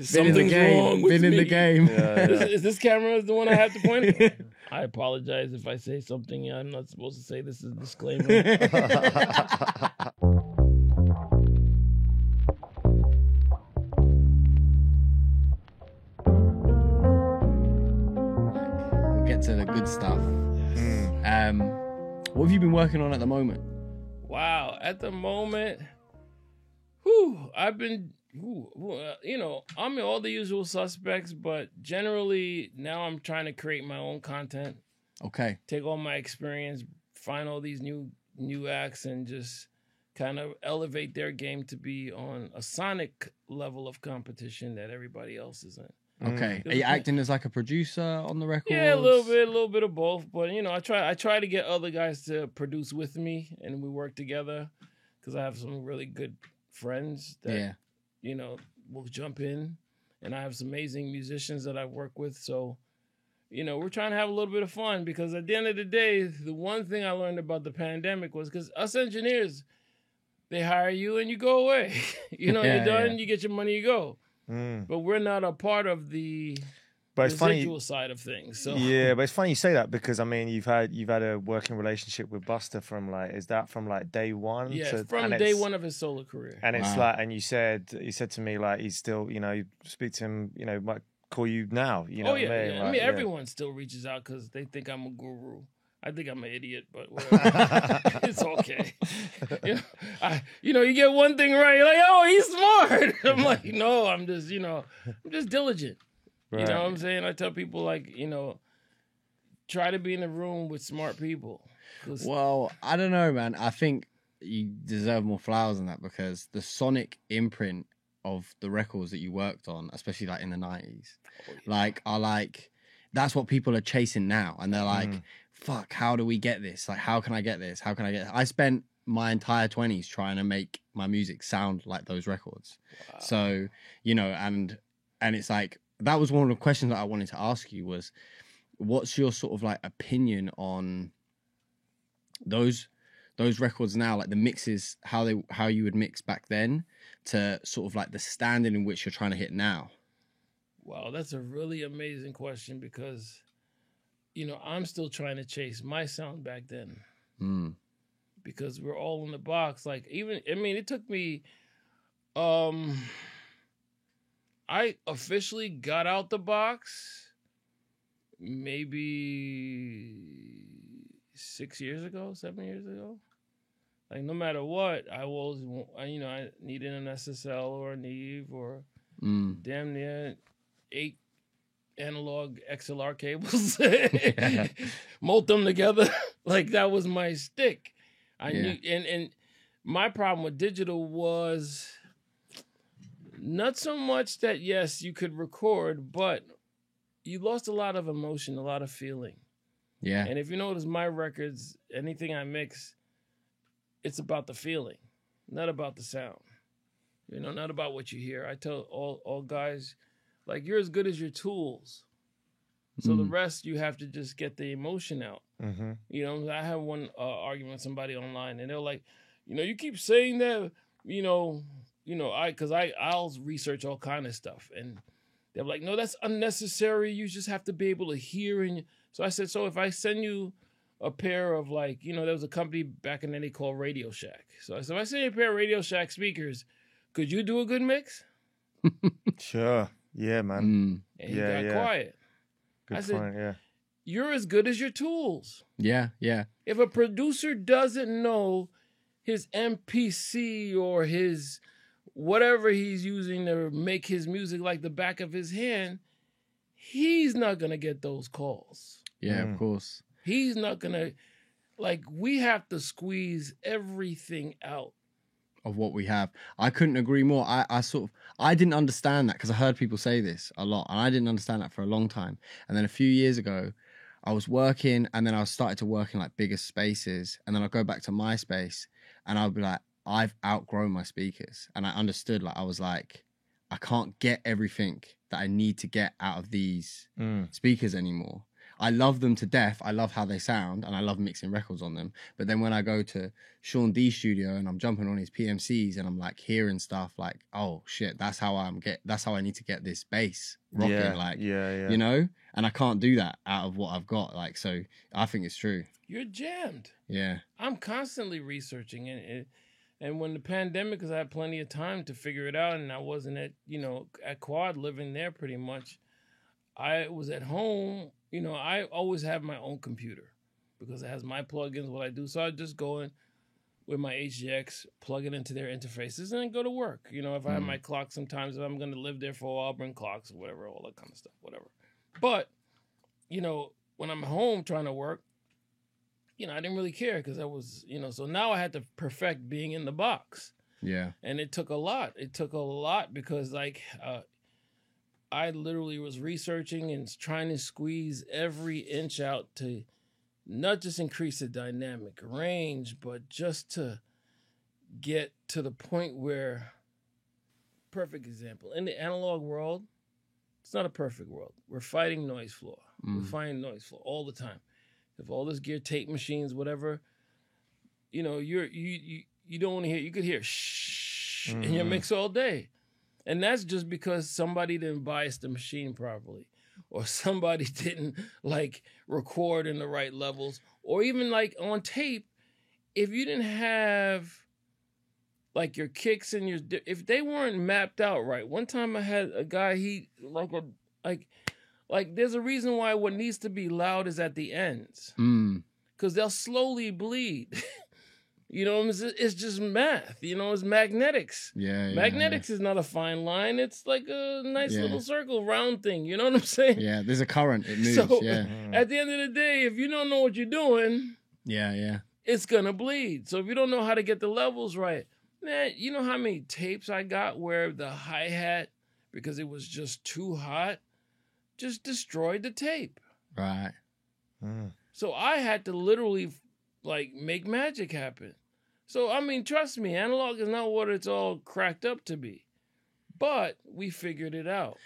Something's wrong with Been in the me. game. Is this camera the one I have to point at? I apologize if I say something I'm not supposed to say. This is a disclaimer. We'll get to the good stuff. What have you been working on at the moment? Wow, at the moment, I've been, I'm in all the usual suspects, but generally now I'm trying to create my own content. Okay. Take all my experience, find all these new acts, and just kind of elevate their game to be on a sonic level of competition that everybody else is in. Okay. Are you acting as like a producer on the record? Yeah, a little bit of both. But I try to get other guys to produce with me, and we work together because I have some really good friends that will jump in, and I have some amazing musicians that I work with. So, we're trying to have a little bit of fun because at the end of the day, the one thing I learned about the pandemic was because us engineers, they hire you and you go away. You're done, you get your money, you go. But we're not a part of the residual side of things. So yeah, but it's funny you say that because I mean you've had a working relationship with Busta from day one? Yeah, from day one of his solo career. And it's like, and you said to me like he's still, you speak to him, might call you now. You know what I mean? Yeah. I mean everyone still reaches out because they think I'm a guru. I think I'm an idiot, but whatever. It's okay. You get one thing right, you're like, oh, he's smart. I'm like, no, I'm just diligent. Right. You know what I'm saying? I tell people try to be in a room with smart people. Well, I don't know, man. I think you deserve more flowers than that because the sonic imprint of the records that you worked on, especially like in the 90s, that's what people are chasing now. And they're like, fuck, how do we get this? Like, how can I get this? How can I get this? I spent my entire 20s trying to make my music sound like those records. Wow. So, and it's like, that was one of the questions that I wanted to ask you was, what's your sort of like opinion on those records now, like the mixes, how you would mix back then to sort of like the standard in which you're trying to hit now? Wow, that's a really amazing question because, I'm still trying to chase my sound back then. Because we're all in the box. Like it took me, I officially got out the box maybe 7 years ago. Like no matter what, I needed an SSL or a Neve or damn near 8 analog XLR cables, mold them together. Like that was my stick. I knew, and my problem with digital was not so much that yes, you could record, but you lost a lot of emotion, a lot of feeling. Yeah. And if you notice my records, anything I mix, it's about the feeling, not about the sound. Not about what you hear. I tell all guys, like, you're as good as your tools. So the rest, you have to just get the emotion out. I had one argument with somebody online, and they're like, you keep saying that, I'll research all kind of stuff. And they're like, no, that's unnecessary. You just have to be able to hear. And so I said, so if I send you a pair of there was a company back in the day called Radio Shack. So I said, if I send you a pair of Radio Shack speakers, could you do a good mix? Sure. Yeah, man. And he got quiet. Good point, yeah. You're as good as your tools. Yeah. If a producer doesn't know his MPC or his whatever he's using to make his music like the back of his hand, he's not going to get those calls. Yeah, of course. He's not going to, we have to squeeze everything out of what we have. I couldn't agree more. I didn't understand that because I heard people say this a lot and I didn't understand that for a long time. And then a few years ago, I was working and then I started to work in like bigger spaces and then I'll go back to MySpace and I'll be like, I've outgrown my speakers. And I understood, I was like, I can't get everything that I need to get out of these speakers anymore. I love them to death. I love how they sound, and I love mixing records on them. But then when I go to Sean D's studio and I'm jumping on his PMCs and I'm like hearing stuff like, oh shit, that's how I need to get this bass rocking, you know. And I can't do that out of what I've got. Like, so I think it's true. You're jammed. Yeah. I'm constantly researching and when the pandemic, because I had plenty of time to figure it out, and I wasn't at Quad living there pretty much. I was at home. I always have my own computer because it has my plugins, what I do. So I just go in with my HGX, plug it into their interfaces, and then go to work. If I have my clock, sometimes if I'm going to live there for a while, I'll bring clocks or whatever, all that kind of stuff, whatever. But, when I'm home trying to work, I didn't really care because I was, so now I had to perfect being in the box. Yeah. And it took a lot. It took a lot because, I literally was researching and trying to squeeze every inch out to not just increase the dynamic range, but just to get to the point where, perfect example, in the analog world, it's not a perfect world. We're fighting noise floor. We're fighting noise floor all the time. If all this gear, tape machines, whatever, you don't want to hear. You could hear shh in your mix all day, and that's just because somebody didn't bias the machine properly, or somebody didn't record in the right levels, or even on tape, if you didn't have your kicks and if they weren't mapped out right. One time I had a guy, there's a reason why what needs to be loud is at the ends. Because they'll slowly bleed. It's just math. It's magnetics. Magnetics is not a fine line. It's like a nice little circle, round thing. You know what I'm saying? Yeah, there's a current. It moves. So at the end of the day, if you don't know what you're doing, it's going to bleed. So if you don't know how to get the levels right, man, you know how many tapes I got where the hi-hat, because it was just too hot, just destroyed the tape. Right. So I had to literally make magic happen. So trust me, analog is not what it's all cracked up to be. But we figured it out.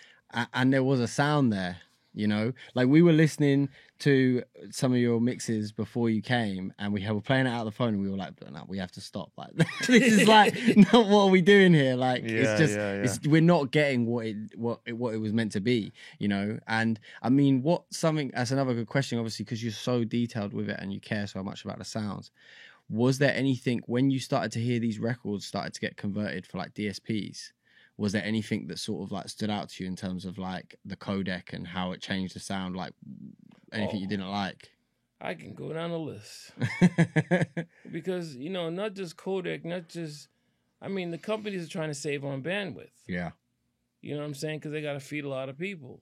And there was a sound there, we were listening to some of your mixes before you came, and we were playing it out of the phone, and we were like, no, we have to stop. This is not what are we doing here? We're not getting what it was meant to be, And that's another good question, obviously, because you're so detailed with it and you care so much about the sounds. Was there anything when you started to hear these records started to get converted for DSPs? Was there anything that sort of stood out to you in terms of the codec and how it changed the sound? Anything you didn't like? I can go down the list. Because, not just codec, the companies are trying to save on bandwidth. Yeah. You know what I'm saying? Because they got to feed a lot of people.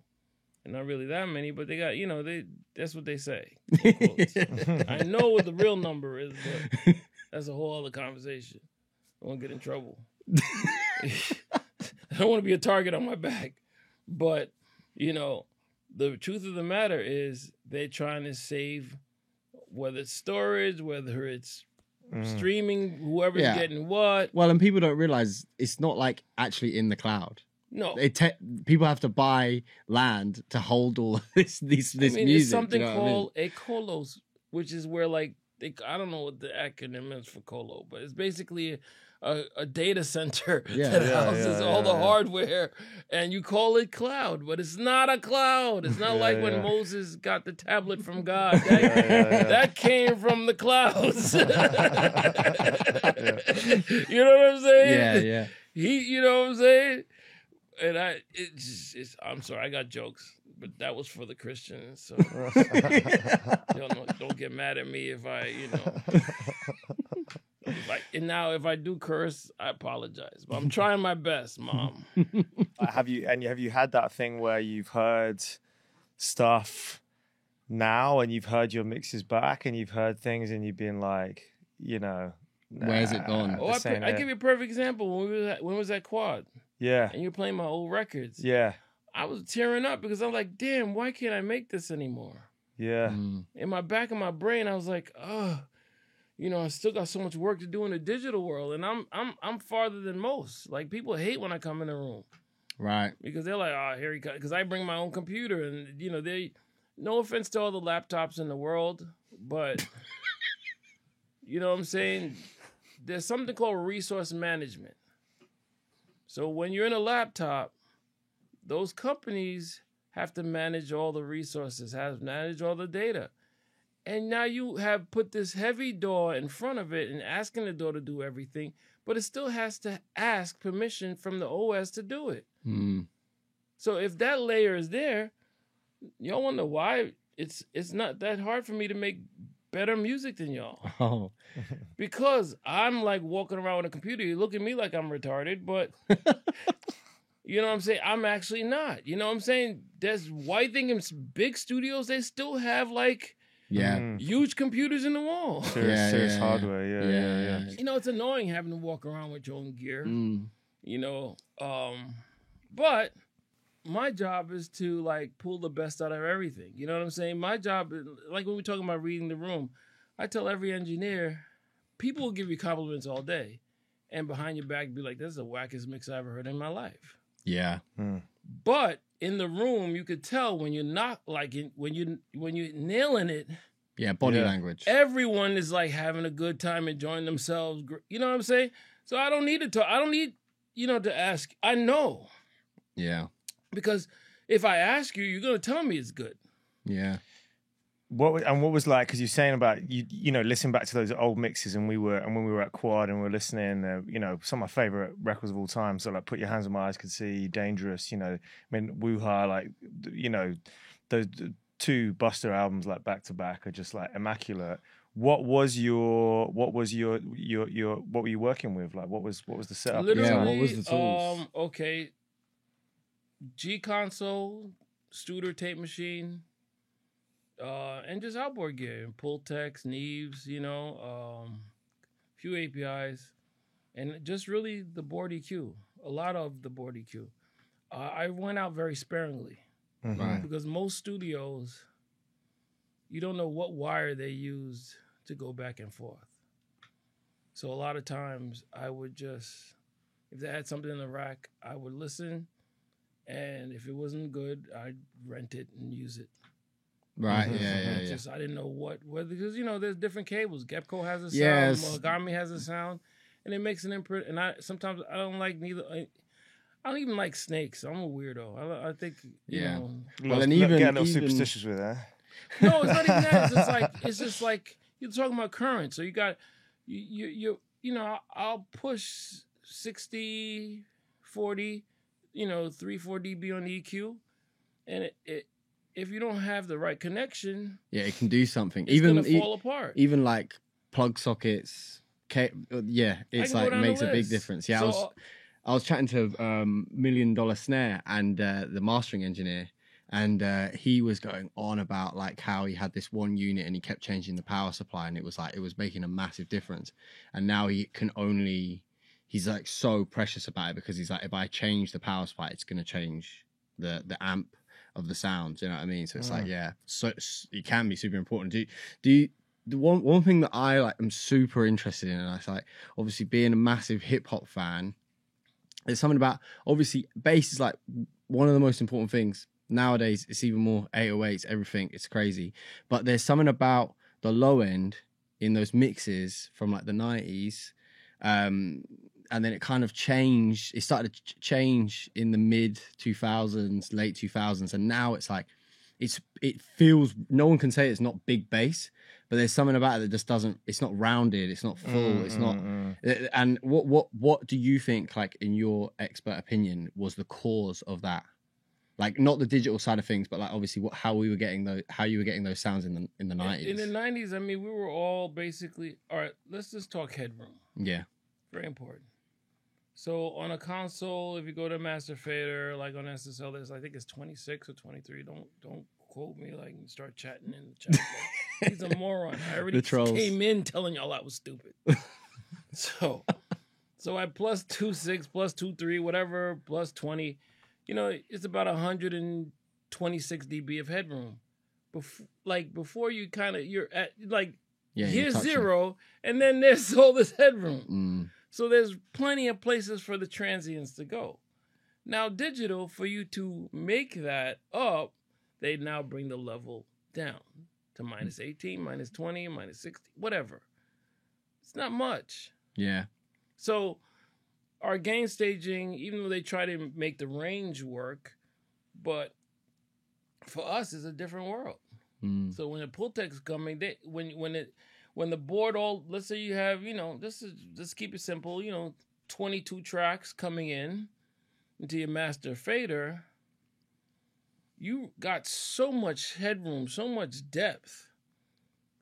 And not really that many, but they got, that's what they say. I know what the real number is, but that's a whole other conversation. I won't get in trouble. I don't want to be a target on my back. But, the truth of the matter is they're trying to save, whether it's storage, whether it's streaming, whoever's getting what. Well, and people don't realize it's not actually in the cloud. No. People have to buy land to hold all of this music. It's something called a colos, which is where I don't know what the acronym is for colo, but it's basically a data center that houses all the hardware, and you call it cloud, but it's not a cloud. It's not when Moses got the tablet from God. That came from the clouds. You know what I'm saying? Yeah. You know what I'm saying? And I'm sorry, I got jokes, but that was for the Christians. So don't get mad at me if I, if I do curse, I apologize. But I'm trying my best, Mom. Have you had that thing where you've heard stuff now and you've heard your mixes back and you've heard things and you've been like, where's it gone? Oh, I give you a perfect example. When we was at Quad. Yeah. And you're playing my old records. Yeah. I was tearing up because I'm like, damn, why can't I make this anymore? Yeah. In my back of my brain, I was like, I still got so much work to do in the digital world, and I'm farther than most. People hate when I come in the room. Right. Because they're like, oh, here he comes. Because I bring my own computer, and no offense to all the laptops in the world, but you know what I'm saying? There's something called resource management. So when you're in a laptop, those companies have to manage all the resources, have to manage all the data. And now you have put this heavy door in front of it and asking the door to do everything, but it still has to ask permission from the OS to do it. So if that layer is there, y'all wonder why it's not that hard for me to make better music than y'all. Oh. Because I'm like walking around with a computer. You look at me like I'm retarded, but you know what I'm saying? I'm actually not. You know what I'm saying? There's white thing in big studios, they still have like huge computers in the wall. Serious hardware. Yeah. You know, it's annoying having to walk around with your own gear. You know, but my job is to like pull the best out of everything. You know what I'm saying? My job is like when we're talking about reading the room, I tell every engineer, people will give you compliments all day, and behind your back be like, "This is the wackest mix I ever heard in my life." Yeah. But in the room, you could tell when you're not like when you're nailing it. Yeah, body language. Everyone is like having a good time, enjoying themselves. You know what I'm saying? So I don't need to talk. I don't need to ask. I know. Yeah. Because if I ask you, you're gonna tell me it's good. Yeah. What was like? Because you're saying about you know, listening back to those old mixes, and when we were at Quad and we were listening, some of my favorite records of all time. So like, Put Your Hands on My Eyes Could See, Dangerous. You know, I mean, Woo-Ha, like, you know, those two Buster albums like back to back are just like immaculate. What were you working with? Like, what was the setup? Literally, what was the tools? Okay. G console, Studer tape machine, and just outboard gear, Pultex, Neves, few APIs, and just really the board EQ. A lot of the board EQ. I went out very sparingly because most studios, you don't know what wire they used to go back and forth. So a lot of times I would just, if they had something in the rack, I would listen. And if it wasn't good, I'd rent it and use it. Right, yeah. Just I didn't know whether because there's different cables. Gepco has a sound, Yes. Mogami has a sound, and it makes an imprint. And I don't like neither. I don't even like snakes. I'm a weirdo. I think you know. Well, and even getting a little superstitious with that. No, it's not even that. It's just like you're talking about current. So you got I'll push 60, 40. 3-4 dB on EQ, and it if you don't have the right connection, it can do something. It's gonna fall apart. Even like plug sockets, it's like makes a big difference. Yeah, so, I was chatting to $1 Million Snare and the mastering engineer, and he was going on about like how he had this one unit and he kept changing the power supply, and it was making a massive difference, and now he's like so precious about it because he's like, if I change the power supply, it's going to change the amp of the sound. You know what I mean? So it's like, so it can be super important. The one thing that I like, I'm super interested in, and I like, obviously being a massive hip hop fan, there's something about, obviously bass is like one of the most important things nowadays. It's even more 808s, everything. It's crazy. But there's something about the low end in those mixes from like the 90s. And then it kind of changed. It started to change in the mid 2000s, late 2000s, and now it's like it feels. No one can say it's not big bass, but there's something about it that just doesn't. It's not rounded. It's not full. It's not. And what do you think? Like in your expert opinion, was the cause of that? Like not the digital side of things, but like obviously how you were getting those sounds in the 90s. In the 90s, I mean, we were all basically all right. Let's just talk headroom. Yeah, very important. So on a console, if you go to Master Fader, like on SSL, there's I think it's 26 or 23. Don't quote me like and start chatting in the chat. Like, he's a moron. I already came in telling y'all I was stupid. So I plus 2.6, plus 2.3, whatever, plus 20. It's about 126 dB of headroom. Before you kind of you're at like here's zero, and then there's all this headroom. So there's plenty of places for the transients to go. Now, digital, for you to make that up, they now bring the level down to minus 18, minus 20, minus 60, whatever. It's not much. Yeah. So our gain staging, even though they try to make the range work, but for us, it's a different world. So when the Pultec's coming, when the board let's say you have, let's keep it simple, 22 tracks coming in into your master fader, you got so much headroom, so much depth,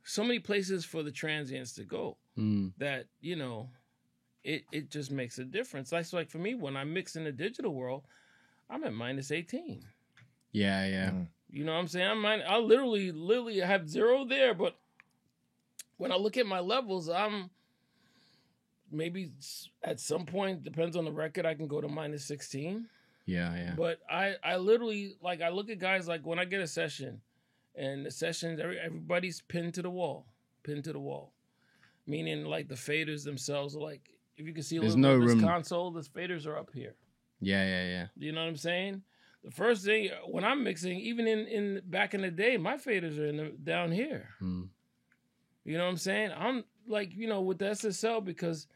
so many places for the transients to go that, it just makes a difference. That's like for me, when I mix in the digital world, I'm at minus 18. Yeah, yeah. You know what I'm saying? I literally have 0 there, but when I look at my levels, I'm maybe at some point, depends on the record, I can go to minus 16. Yeah, yeah. But I literally, I look at guys, when I get a session, and the sessions, everybody's pinned to the wall. Meaning, the faders themselves are if you can see a There's little no bit of this room. console, the faders are up here. Yeah, yeah, yeah. You know what I'm saying? The first thing, when I'm mixing, even in back in the day, my faders are down here. You know what I'm saying? I'm with the SSL, because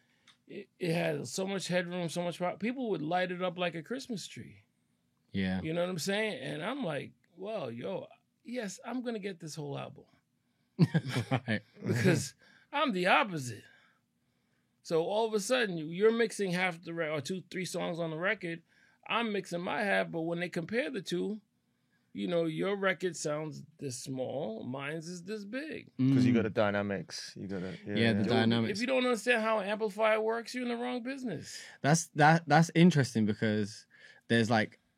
it had so much headroom, so much power, people would light it up like a Christmas tree. Yeah. You know what I'm saying? And I'm like, well, yes, I'm going to get this whole album. Right. Because I'm the opposite. So all of a sudden, you're mixing half the or 2-3 songs on the record. I'm mixing my half, but when they compare the two, your record sounds this small, mine's is this big. Because you got the dynamics. You got the dynamics. If you don't understand how an amplifier works, you're in the wrong business. That's interesting, because there's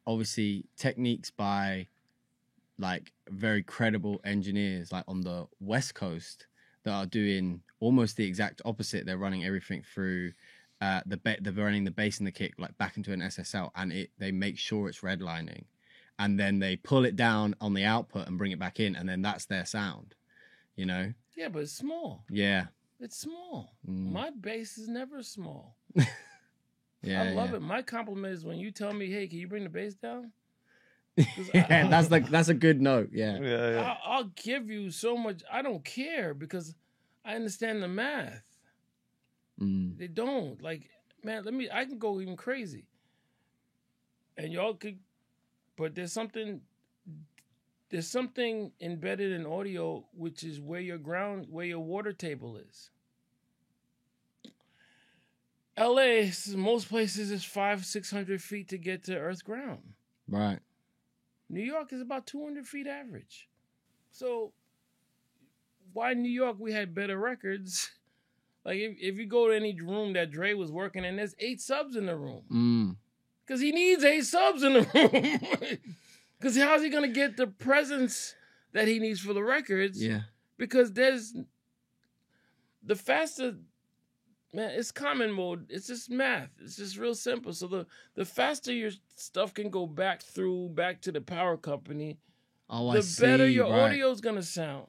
obviously techniques by very credible engineers on the West Coast that are doing almost the exact opposite. They're running everything through they're running the bass and the kick back into an SSL, and they make sure it's redlining, and then they pull it down on the output and bring it back in, and then that's their sound. Yeah, but it's small. Yeah, it's small. My bass is never small. Yeah, I love it. My compliment is when you tell me, "Hey, can you bring the bass down?" Yeah, that's a good note. Yeah, I'll give you so much. I don't care, because I understand the math. They don't man. I can go even crazy, and y'all could, but there's something embedded in audio, which is where your water table is. LA, most places is 500-600 feet to get to earth ground. right. New York is about 200 feet average. So why New York we had better records? If you go to any room that Dre was working in, there's 8 subs in the room. Because he needs 8 subs in the room. Because how's he going to get the presence that he needs for the records? Yeah. Because there's the faster, man, it's common mode. It's just math. It's just real simple. So the faster your stuff can go back to the power company, the better your audio's going to sound.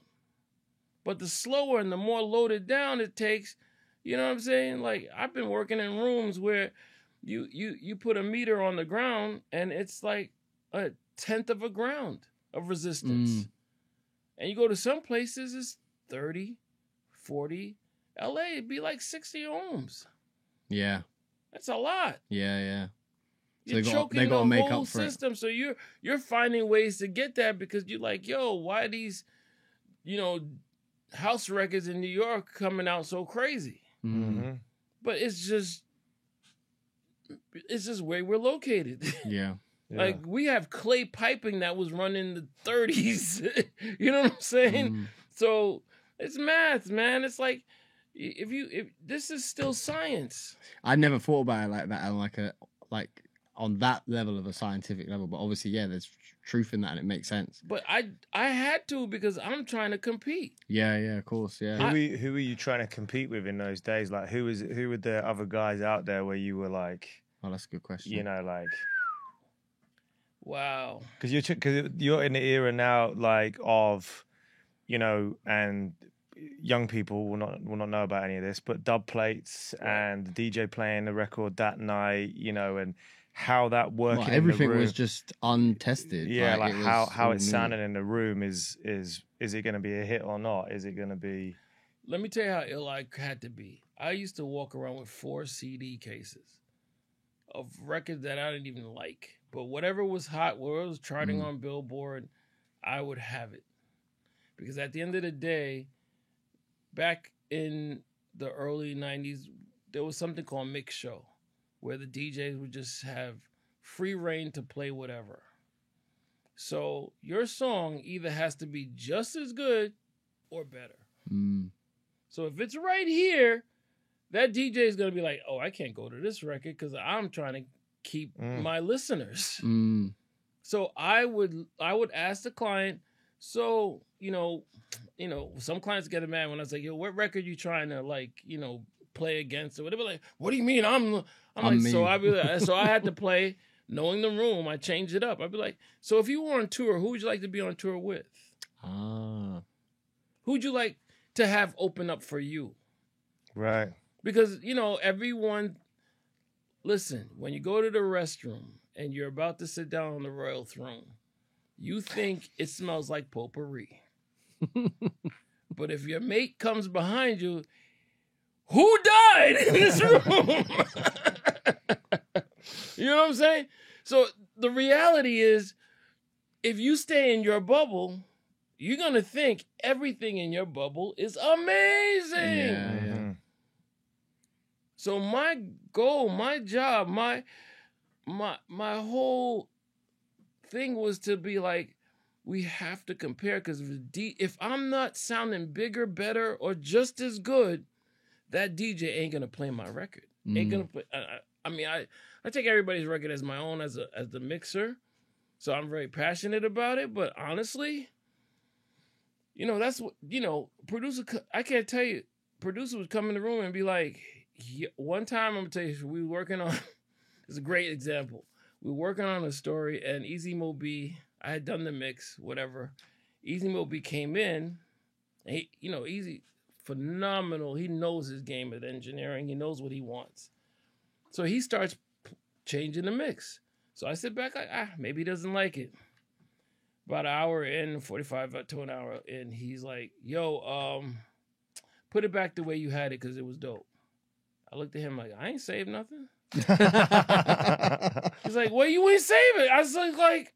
But the slower and the more loaded down it takes, you know what I'm saying? I've been working in rooms where you put a meter on the ground and it's like a tenth of a ground of resistance. And you go to some places, it's 30, 40. LA, it'd be 60 ohms. Yeah. That's a lot. Yeah, yeah. So You're choking the whole system. So you're finding ways to get that, because you're like, yo, why these, house records in New York coming out so crazy? But it's just where we're located. Yeah. We have clay piping that was run in the 30s. You know what I'm saying? So it's math, man. It's if this is still science. I never thought about it like that, on that level of a scientific level. But obviously, yeah, there's truth in that, and it makes sense. But I had to, because I'm trying to compete. Yeah, yeah, of course, yeah. Who were you trying to compete with in those days? Who were the other guys out there where you were Oh, that's a good question. Wow. Because you're in the era now, of, and young people will not know about any of this, but dub plates and the DJ playing the record that night, and how that working. Well, everything in the room, was just untested. yeah, like it was how all it's new. sounding in the room is it going to be a hit or not? Is it going to be? Let me tell you how ill I had to be. I used to walk around with 4 CD cases of records that I didn't even like. But whatever was hot, whatever was charting on Billboard, I would have it. Because at the end of the day, back in the early 90s, there was something called Mix Show, where the DJs would just have free reign to play whatever. So your song either has to be just as good or better. So if it's right here, that DJ is going to be like, oh, I can't go to this record because I'm trying to keep my listeners. So I would ask the client, so, some clients get mad when I say, yo, what record you trying to play against or whatever? Like, what do you mean? I'm like, me. so I'd be like, so I had to play knowing the room. I changed it up. I'd be like, so if you were on tour, who would you like to be on tour with? Who'd you like to have open up for you? Right. Because, everyone, listen, when you go to the restroom and you're about to sit down on the royal throne, you think it smells like potpourri. But if your mate comes behind you, who died in this room? You know what I'm saying? So the reality is, if you stay in your bubble, you're going to think everything in your bubble is amazing. Yeah. So my goal, my job, my whole thing was to be like, we have to compare, because if I'm not sounding bigger, better, or just as good, that DJ ain't gonna play my record. Ain't gonna play. I take everybody's record as my own as the mixer, so I'm very passionate about it. But honestly, that's what producer. I can't tell you. Producer would come in the room and be like, one time I'm gonna tell you, we were working on. It's a great example. We were working on a story, and Easy Mo B, I had done the mix, whatever. Easy Mo B came in, and Easy, phenomenal. He knows his game at engineering. He knows what he wants. So he starts changing the mix. So I sit back like, maybe he doesn't like it. About an hour in, 45 to an hour in, he's like, yo, put it back the way you had it because it was dope. I looked at him like, I ain't saved nothing. He's like, well, you ain't save it. I was like,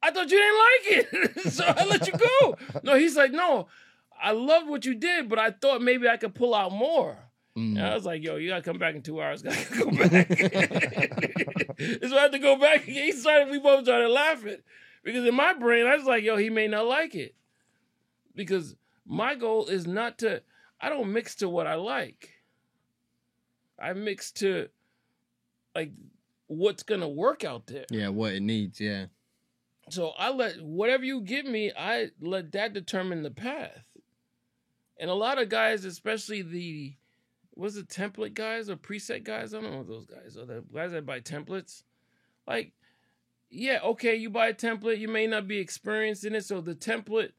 I thought you didn't like it. So I let you go. No, he's like, no, I love what you did, but I thought maybe I could pull out more. And I was like, yo, you got to come back in 2 hours. Got to go back. So I had to go back. We both started laughing. Because in my brain, I was like, yo, he may not like it. Because my goal is not to, I don't mix to what I like. I mix to, like, what's going to work out there. Yeah, what it needs, yeah. So I let, whatever you give me, I let that determine the path. And a lot of guys, especially was it template guys or preset guys? I don't know what those guys are. The guys that buy templates. Like, yeah, okay, you buy a template, you may not be experienced in it, so the template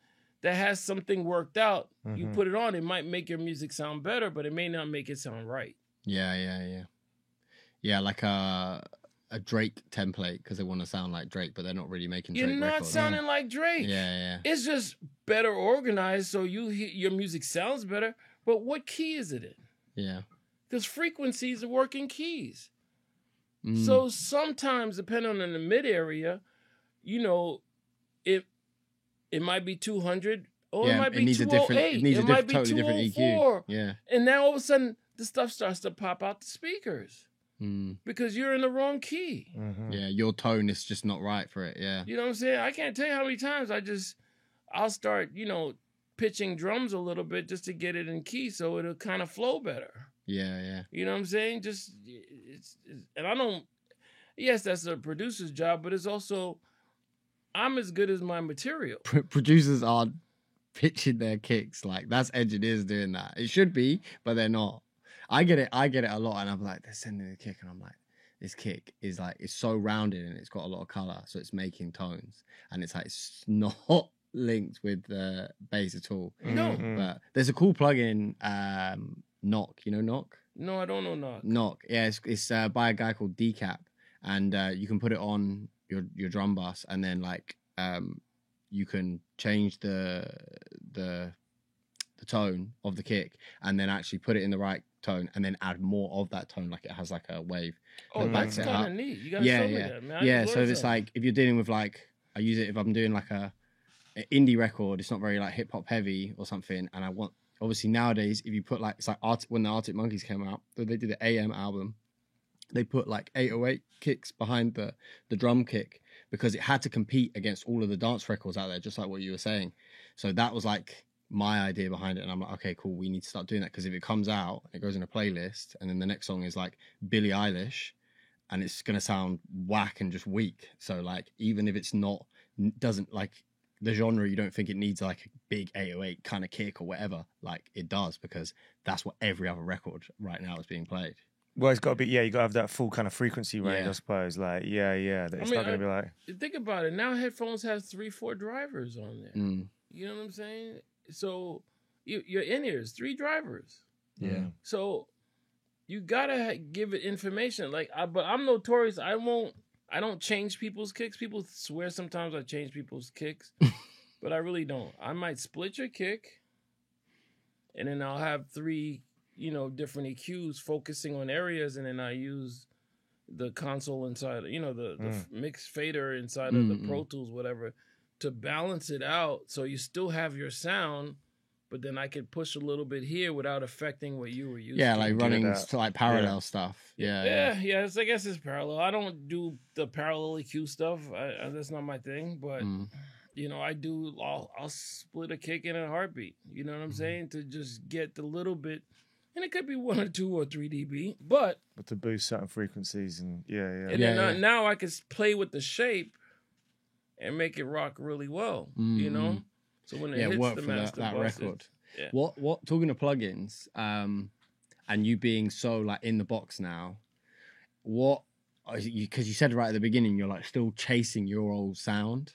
that has something worked out, you put it on, it might make your music sound better, but it may not make it sound right. Yeah, like a Drake template, because they want to sound like Drake, but they're not really making Drake records. You're not records. sounding like Drake. Yeah. It's just better organized, so your music sounds better, but what key is it in? Yeah. Because frequencies are working keys. So sometimes, depending on the mid area, it might be 200 or it might be 208. It needs a might be totally different EQ. Yeah. And now all of a sudden, the stuff starts to pop out the speakers because you're in the wrong key. Yeah, your tone is just not right for it. Yeah. You know what I'm saying? I can't tell you how many times I'll start, pitching drums a little bit just to get it in key so it'll kind of flow better. Yeah. You know what I'm saying? And I don't, yes, that's a producer's job, but it's also, I'm as good as my material. Producers aren't pitching their kicks. Like, that's engineers doing that. It should be, but they're not. I get it a lot, and I'm like, they're sending a kick, and I'm like, this kick is like, it's so rounded and it's got a lot of color, so it's making tones, and it's like, it's not linked with the bass at all. No. But there's a cool plugin, Knock. You know Knock? No, I don't know Knock. Knock. Yeah, it's by a guy called Decap, and you can put it on your drum bus, and then like you can change the tone of the kick, and then actually put it in the right tone, and then add more of that tone, like it has like a wave. Oh, that's kind of neat. You gotta show me that, man. Yeah, so if it's like, if you're dealing with like, I use it if I'm doing like an indie record, it's not very like hip hop heavy or something, and I want, obviously nowadays, if you put like, it's like when the Arctic Monkeys came out, they did the AM album, they put like 808 kicks behind the drum kick, because it had to compete against all of the dance records out there, just like what you were saying. So that was like my idea behind it, and I'm like, okay, cool, we need to start doing that, because if it comes out, it goes in a playlist, and then the next song is like Billie Eilish, and it's gonna sound whack and just weak. So like, even if it's not, doesn't like the genre, you don't think it needs like a big 808 kind of kick or whatever, like it does, because that's what every other record right now is being played. Well, it's got to be, you got to have that full kind of frequency range, I suppose. Like, that it's not going to be like. Think about it. Now headphones have 3-4 drivers on there. You know what I'm saying? So your in-ears, 3 drivers. Yeah. So you gotta give it information. Like, but I'm notorious. I don't change people's kicks. People swear sometimes I change people's kicks, but I really don't. I might split your kick, and then I'll have 3. Different EQs focusing on areas, and then I use the console inside, the mix fader inside of the Pro Tools, whatever, to balance it out. So you still have your sound, but then I could push a little bit here without affecting what you were using. Yeah, like running like parallel stuff. Yeah. I guess it's parallel. I don't do the parallel EQ stuff. That's not my thing, but I do. I'll split a kick in a heartbeat. You know what I'm saying? To just get the little bit. And it could be 1 or 2 or 3 dB, but to boost certain frequencies and now I can play with the shape and make it rock really well, So when it hits work the for master that bus, record. What talking of plugins, and you being so like in the box now, because you said right at the beginning you're like still chasing your old sound,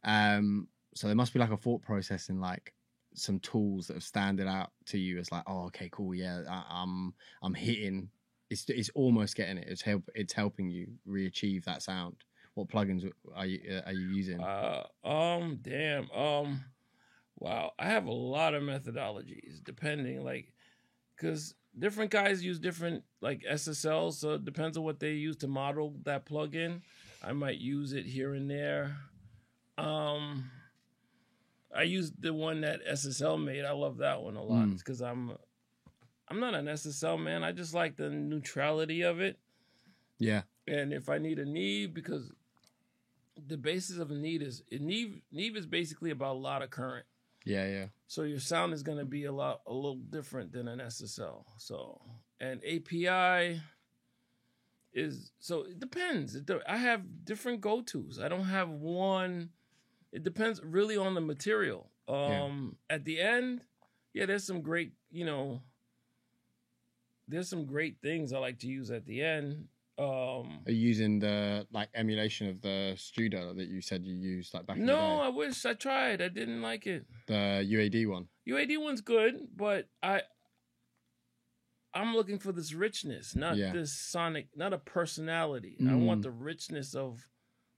so there must be like a thought process in like some tools that have standed out to you as like, oh, okay, cool, I'm hitting, it's almost getting it. It's helping you re-achieve that sound. What plugins are you using? Wow, I have a lot of methodologies depending, like, because different guys use different like SSLs, so it depends on what they use to model that plugin. I might use it here and there. I used the one that SSL made. I love that one a lot because I'm not an SSL man. I just like the neutrality of it. Yeah. And if I need a Neve, because the basis of a Neve is basically about a lot of current. Yeah. So your sound is going to be a little different than an SSL. So, and API is, so it depends. I have different go-tos. I don't have one. It depends really on the material. At the end, there's some great, there's some great things I like to use at the end. Are you using the like emulation of the Studer that you said you used like back in the day? No, I wish I tried. I didn't like it. The UAD one. UAD one's good, but I'm looking for this richness, not this sonic, not a personality. I want the richness of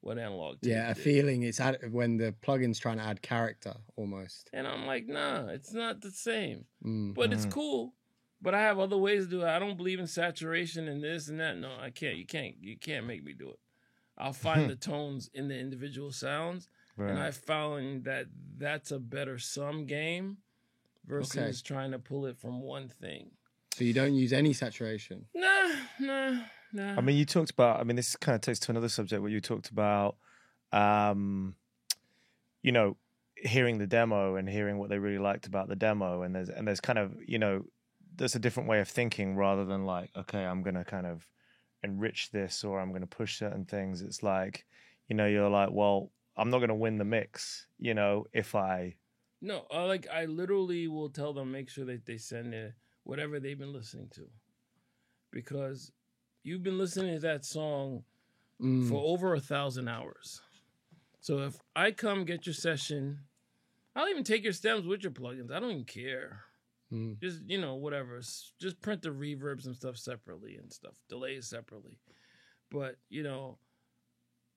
what Analog Tape a did. feeling. It's when the plugin's trying to add character almost. And I'm like, nah, it's not the same. But it's cool. But I have other ways to do it. I don't believe in saturation and this and that. No, I can't. You can't make me do it. I'll find the tones in the individual sounds, and I found that that's a better sum game versus trying to pull it from one thing. So you don't use any saturation? Nah. I mean, you talked about, this kind of takes to another subject where you talked about, hearing the demo and hearing what they really liked about the demo. And there's kind of, there's a different way of thinking rather than like, okay, I'm going to kind of enrich this or I'm going to push certain things. It's like, you're like, well, I'm not going to win the mix, if I... No, I literally will tell them, make sure that they send whatever they've been listening to. Because you've been listening to that song for over 1,000 hours. So if I come get your session, I'll even take your stems with your plugins. I don't even care. Just, whatever. Just print the reverbs and stuff separately and stuff. Delays separately. but you know,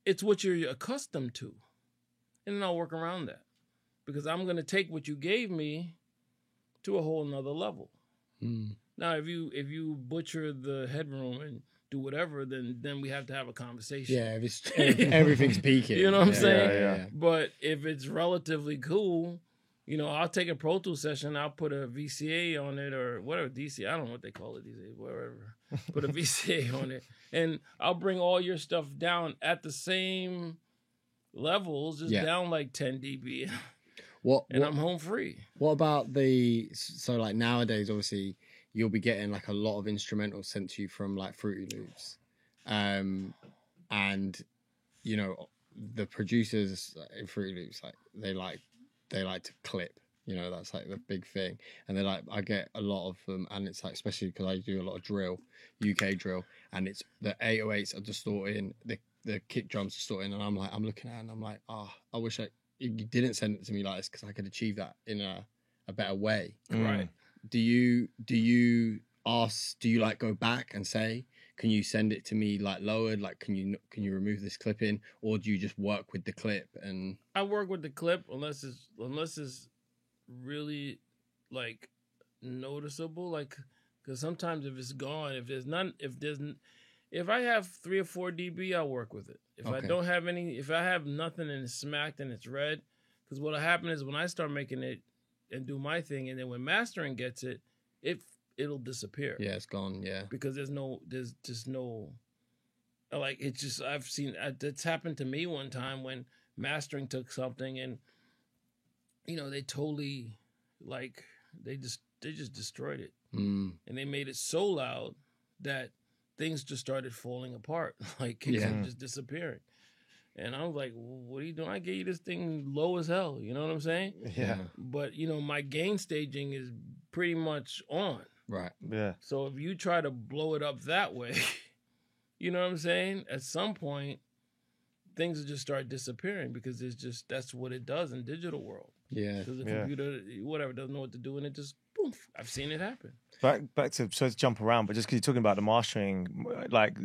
it's what you're accustomed to, and then I'll work around that because I'm gonna take what you gave me to a whole nother level. Now, if you butcher the headroom and do whatever, then we have to have a conversation. Yeah, if everything's peaking. You know what I'm saying? Yeah. But if it's relatively cool, you know, I'll take a Pro Tools session, I'll put a VCA on it or whatever, DC, I don't know what they call it these days, whatever. Put a VCA on it. And I'll bring all your stuff down at the same levels, just down like 10 dB. I'm home free. What about so like nowadays, obviously, you'll be getting like a lot of instrumentals sent to you from like Fruity Loops. And, you know, the producers in Fruity Loops, like they like to clip, you know, that's like the big thing. And they're like, I get a lot of them, and it's like, especially because I do a lot of drill, UK drill, and it's the 808s are distorting, the kick drums distorting, and I'm looking at it and I'm like, I wish you didn't send it to me like this because I could achieve that in a better way. Right. Do you like go back and say, can you send it to me like lowered? Like, can you remove this clipping, or do you just work with the clip? And I work with the clip unless it's really like noticeable. Like, because sometimes if it's gone, if I have 3 or 4 dB, I'll work with it. If I don't have any, if I have nothing and it's smacked and it's red, because what'll happen is when I start making it and do my thing, and then when mastering gets it, it'll disappear. Yeah, it's gone. Yeah, because there's just no, like, it's just, I've seen it's happened to me one time when mastering took something and, you know, they totally, like, they just destroyed it. And they made it so loud that things just started falling apart, like kicks were just disappearing. And I was like, what are you doing? I gave you this thing low as hell. You know what I'm saying? Yeah. But, you know, my gain staging is pretty much on. Right. Yeah. So if you try to blow it up that way, you know what I'm saying? At some point, things will just start disappearing because that's what it does in digital world. Yeah. Because the computer, whatever, doesn't know what to do, and it just, boom, I've seen it happen. Back to, so to jump around, but just because you're talking about the mastering, like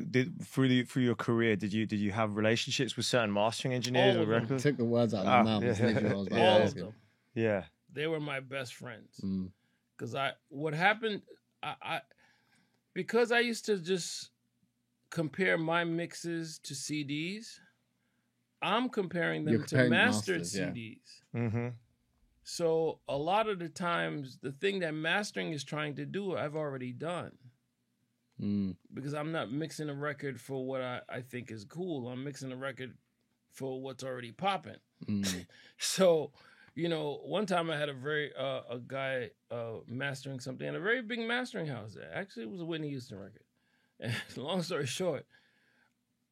through your career, did you have relationships with certain mastering engineers or records? Took the words out of my mouth. All of them. Yeah, they were my best friends. Because what happened, because I used to just compare my mixes to CDs, I'm comparing them to mastered CDs. Mm-hmm. So a lot of the times, the thing that mastering is trying to do, I've already done. Because I'm not mixing a record for what I think is cool. I'm mixing a record for what's already popping. So, you know, one time I had a guy mastering something at a very big mastering house. Actually, it was a Whitney Houston record. And long story short,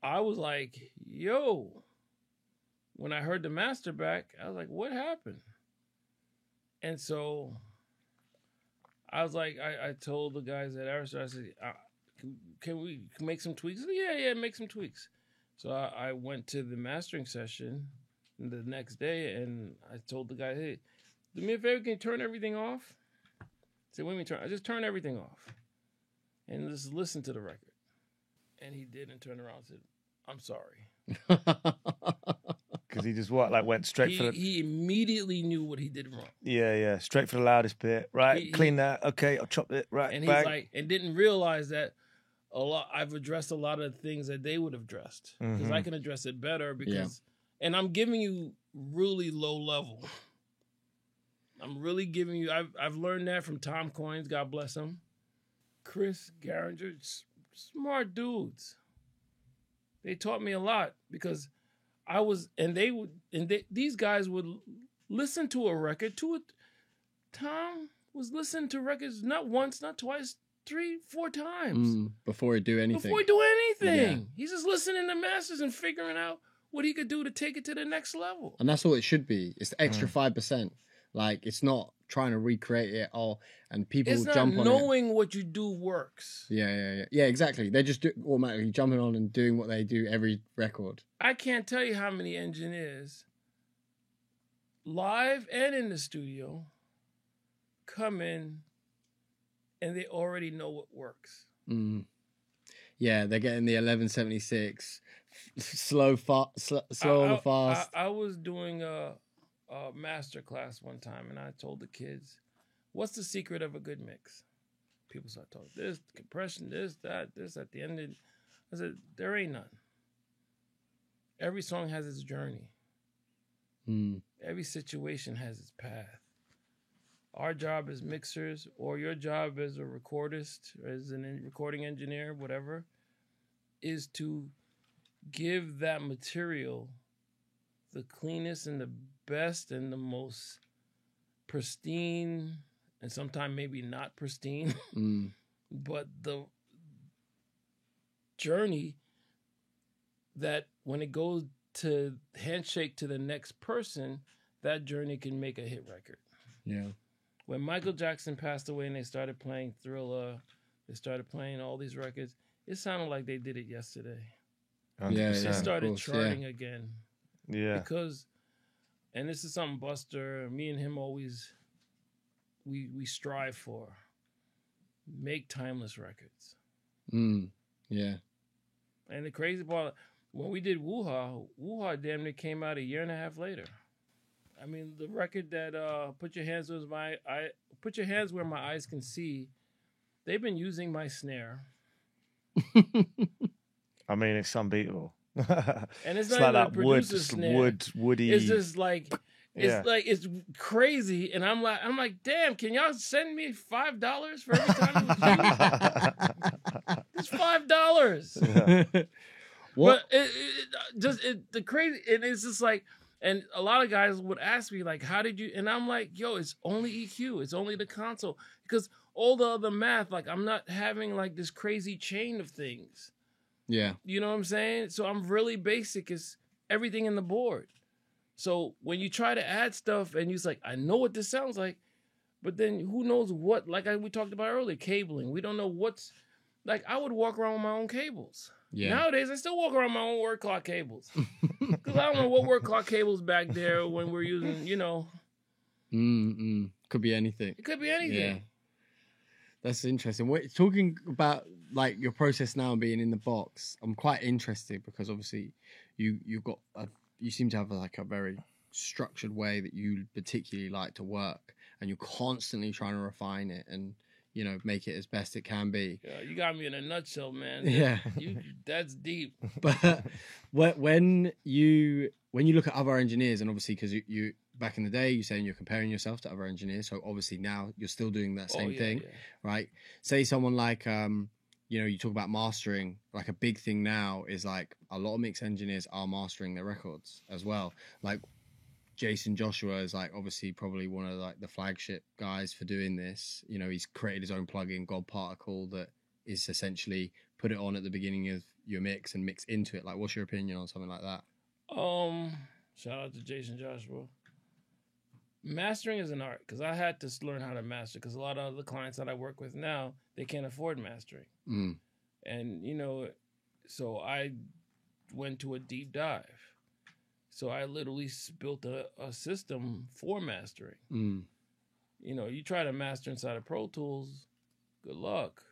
I was like, yo, when I heard the master back, I was like, what happened? And so I was like, I told the guys at Arista, I said, can we make some tweaks? Said, yeah, make some tweaks. So I went to the mastering session the next day, and I told the guy, hey, do me a favor, can you turn everything off? I said, what do you mean I just turn everything off and just listen to the record. And he did, and turned around and said, I'm sorry. Because he just went straight for the... He immediately knew what he did wrong. Yeah, straight for the loudest bit. Right, clean that. Okay, I'll chop it. Right, and he's like, and didn't realize that I've addressed a lot of things that they would have addressed. Because I can address it better because... And I'm giving you really low level. I'm really giving you... I've learned that from Tom Coynes, God bless him. Chris Garinger, smart dudes. They taught me a lot because... these guys would listen to a record. Tom was listening to records not once, not twice, 3, 4 times before he do anything. Yeah. He's just listening to masters and figuring out what he could do to take it to the next level. And that's all it should be. It's the extra 5%. Like, it's not trying to recreate it all, and people jump on it. It's not knowing what you do works. Yeah, exactly. They're just automatically jumping on and doing what they do every record. I can't tell you how many engineers, live and in the studio, come in and they already know what works. Yeah, they're getting the 1176 slow on the fast. I was doing a master class one time, and I told the kids, "What's the secret of a good mix?" People start talking this compression, this, that, this. At the end, I said, "There ain't none. Every song has its journey. Every situation has its path. Our job as mixers, or your job as a recordist, as a recording engineer, whatever, is to give that material the cleanest and the best and the most pristine, and sometimes maybe not pristine, but the journey that when it goes to handshake to the next person, that journey can make a hit record." Yeah. When Michael Jackson passed away and they started playing Thriller, they started playing all these records, it sounded like they did it yesterday. 100%. Yeah, They started course, charting again. Yeah. Because, and this is something Buster, me and him always, we strive for. Make timeless records. Yeah. And the crazy part, when we did Woo-Ha damn near came out a year and a half later. I mean, the record that Put Your Hands Where My Eyes Can See, they've been using my snare. I mean, it's unbeatable. And it's It's not like even that a producer's snare. woody. It's just like Yeah. it's crazy, and I'm like, damn, can y'all send me $5 for every time it was used? It's $5. What? But the crazy, and it's just like, and a lot of guys would ask me like, how did you? And I'm like, yo, it's only EQ, it's only the console, because all the other math, like I'm not having like this crazy chain of things. Yeah. You know what I'm saying? So I'm really basic. It's everything in the board. So when you try to add stuff and you're like, I know what this sounds like, but then who knows what, like we talked about earlier, cabling. We don't know what's, like I would walk around with my own cables. Yeah. Nowadays, I still walk around with my own word clock cables. Because I don't know what word clock cables back there when we're using, you know. Could be anything. It could be anything. Yeah. That's interesting. Talking about like your process now and being in the box, I'm quite interested because obviously you seem to have like a very structured way that you particularly like to work, and you're constantly trying to refine it and, you know, make it as best it can be. Yeah, you got me in a nutshell, man. Yeah. That's deep. But when you look at other engineers, and obviously because you back in the day, you're saying you're comparing yourself to other engineers, so obviously now you're still doing that same thing, right? Say someone like you know, you talk about mastering, like a big thing now is like a lot of mix engineers are mastering their records as well. Like Jason Joshua is like obviously probably one of like the flagship guys for doing this. You know, he's created his own plugin, God Particle, that is essentially put it on at the beginning of your mix and mix into it. Like, what's your opinion on something like that? Shout out to Jason Joshua. Mastering is an art, because I had to learn how to master, because a lot of the clients that I work with now, they can't afford mastering. And, you know, so I went to a deep dive. So I literally built a system for mastering. You know, you try to master inside of Pro Tools, good luck.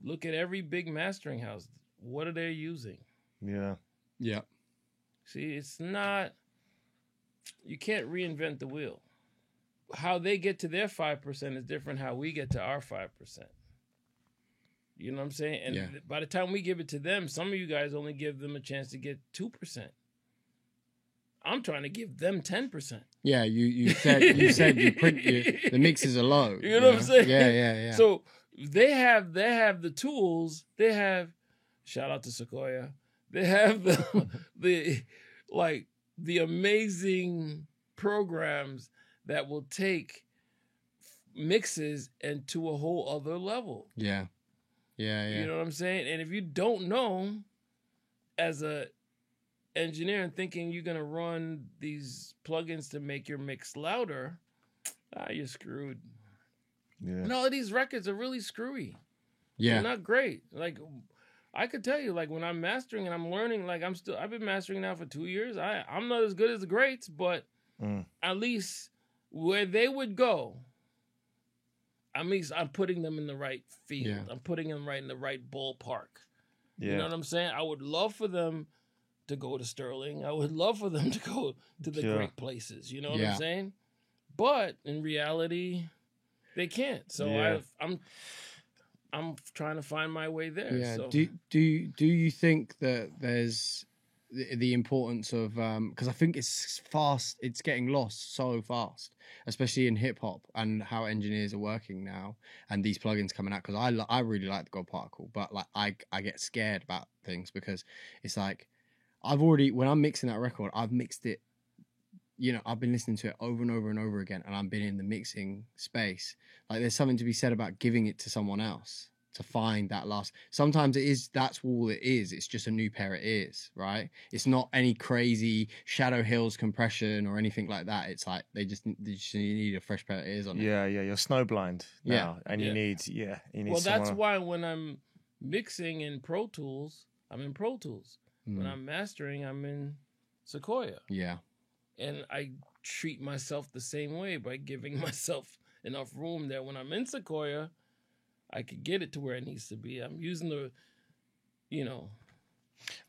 Look at every big mastering house. What are they using? Yeah. Yeah. See, it's not, you can't reinvent the wheel. How they get to their 5% is different how we get to our 5%. You know what I'm saying? And by the time we give it to them, some of you guys only give them a chance to get 2%. I'm trying to give them 10%. Yeah, you said the mixes are low. You know what I'm saying? Yeah. So they have the tools. They have, shout out to Sequoia. They have the amazing programs that will take mixes and to a whole other level. Yeah. You know what I'm saying? And if you don't know, as a engineer, and thinking you're gonna run these plugins to make your mix louder, you're screwed. Yeah. And all of these records are really screwy. Yeah. They're not great. Like, I could tell you, like, when I'm mastering and I'm learning, like, I've been mastering now for 2 years. I'm not as good as the greats, but at least where they would go, at least I'm putting them in the right field. Yeah. I'm putting them right in the right ballpark. You know what I'm saying? I would love for them to go to Sterling. I would love for them to go to the great places. You know what I'm saying? But in reality, they can't. So I'm trying to find my way there. Yeah. So. Do you think that there's the importance of because I think it's getting lost so fast, especially in hip hop and how engineers are working now and these plugins coming out, because I really like the God Particle, but like I get scared about things because it's like when I'm mixing that record, I've mixed it, I've been listening to it over and over and over again, and I've been in the mixing space. Like there's something to be said about giving it to someone else to find that last. Sometimes that's all it is. It's just a new pair of ears, right? It's not any crazy Shadow Hills compression or anything like that. It's like they just need a fresh pair of ears on it. Yeah, you're snowblind now, and you need Well, that's why when I'm mixing in Pro Tools, I'm in Pro Tools. When I'm mastering, I'm in Sequoia. Yeah. And I treat myself the same way by giving myself enough room that when I'm in Sequoia, I could get it to where it needs to be. I'm using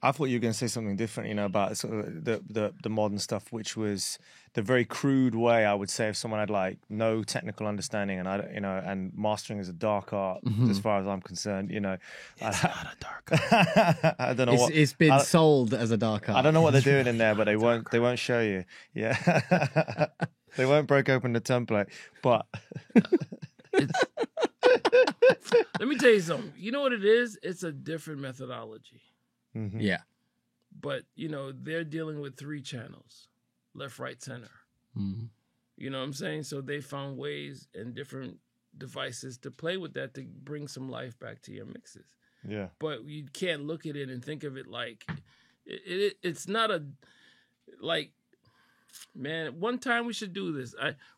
I thought you were going to say something different, about sort of the modern stuff, which was the very crude way, I would say, if someone had like no technical understanding and and mastering is a dark art as far as I'm concerned. It's not a dark art. I don't know it's been sold as a dark art. I don't know what they're doing in there, but they won't show you. Yeah, they won't break open the template, but. Let me tell you something. You know what it is? It's a different methodology. Mm-hmm. Yeah. But, they're dealing with 3 channels, left, right, center. Mm-hmm. You know what I'm saying? So they found ways and different devices to play with that to bring some life back to your mixes. Yeah. But you can't look at it and think of it like, it's not man, one time we should do this.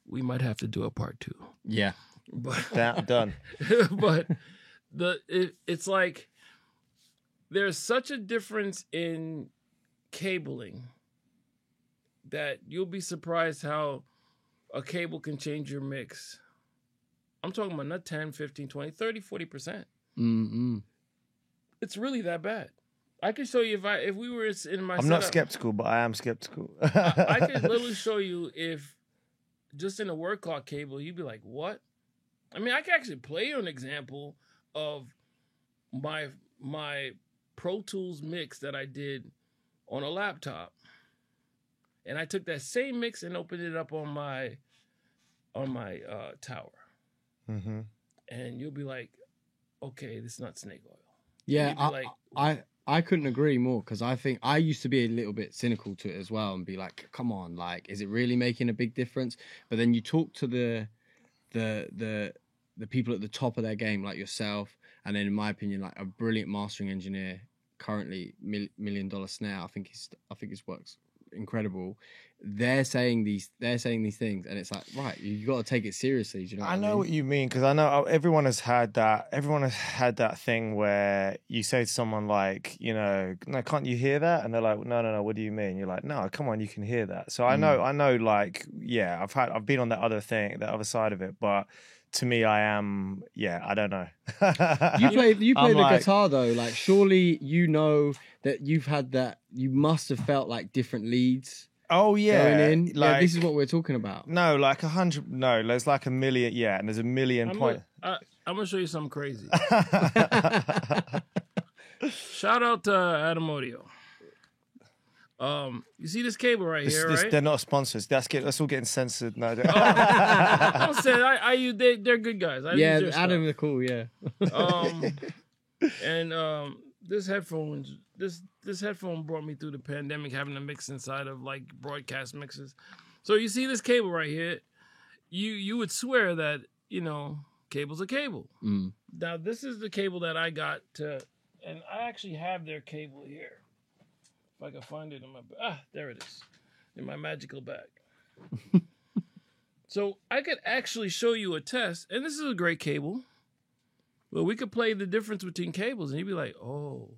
We might have to do a part 2. Yeah. But done. But it's like there's such a difference in cabling that you'll be surprised how a cable can change your mix. I'm talking about not 10, 15, 20, 30, 40%. Mm-hmm. It's really that bad. I could show you if we were in my I'm setup, not skeptical, but I am skeptical. I could literally show you if just in a word clock cable, you'd be like, what? I mean, I can actually play you an example of my Pro Tools mix that I did on a laptop. And I took that same mix and opened it up on my tower. Mm-hmm. And you'll be like, okay, this is not snake oil. Yeah, I couldn't agree more, because I think I used to be a little bit cynical to it as well and be like, come on, like, is it really making a big difference? But then you talk to the people at the top of their game, like yourself, and then in my opinion, like a brilliant mastering engineer, currently $1 Million Snare. I think his work's incredible. They're saying these things, and it's like, right, you got to take it seriously. Do you know? I know what you mean, because I know everyone has had that thing where you say to someone like, no, can't you hear that? And they're like, no, what do you mean? You're like, no, come on, you can hear that. So I know, like, yeah, I've been on that other side of it, but to me, I am, I don't know. You play the guitar though, like surely you know that you've had that. You must have felt like different leads. Oh yeah, going in. Like, yeah, this is what we're talking about. No, like 100. No, there's like 1 million. Yeah, and there's 1 million point. I'm gonna show you something crazy. Shout out to Adam Audio. You see this cable right here, right? They're not sponsors. That's all getting censored. No, I said they're good guys. Yeah, Adam are cool. Yeah. And this headphone brought me through the pandemic, having to mix inside of like broadcast mixes. So you see this cable right here, you would swear that cable's a cable. Mm. Now this is the cable that I got and I actually have their cable here. If I can find it in there it is, in my magical bag. So I could actually show you a test, and this is a great cable. But we could play the difference between cables, and you'd be like, oh,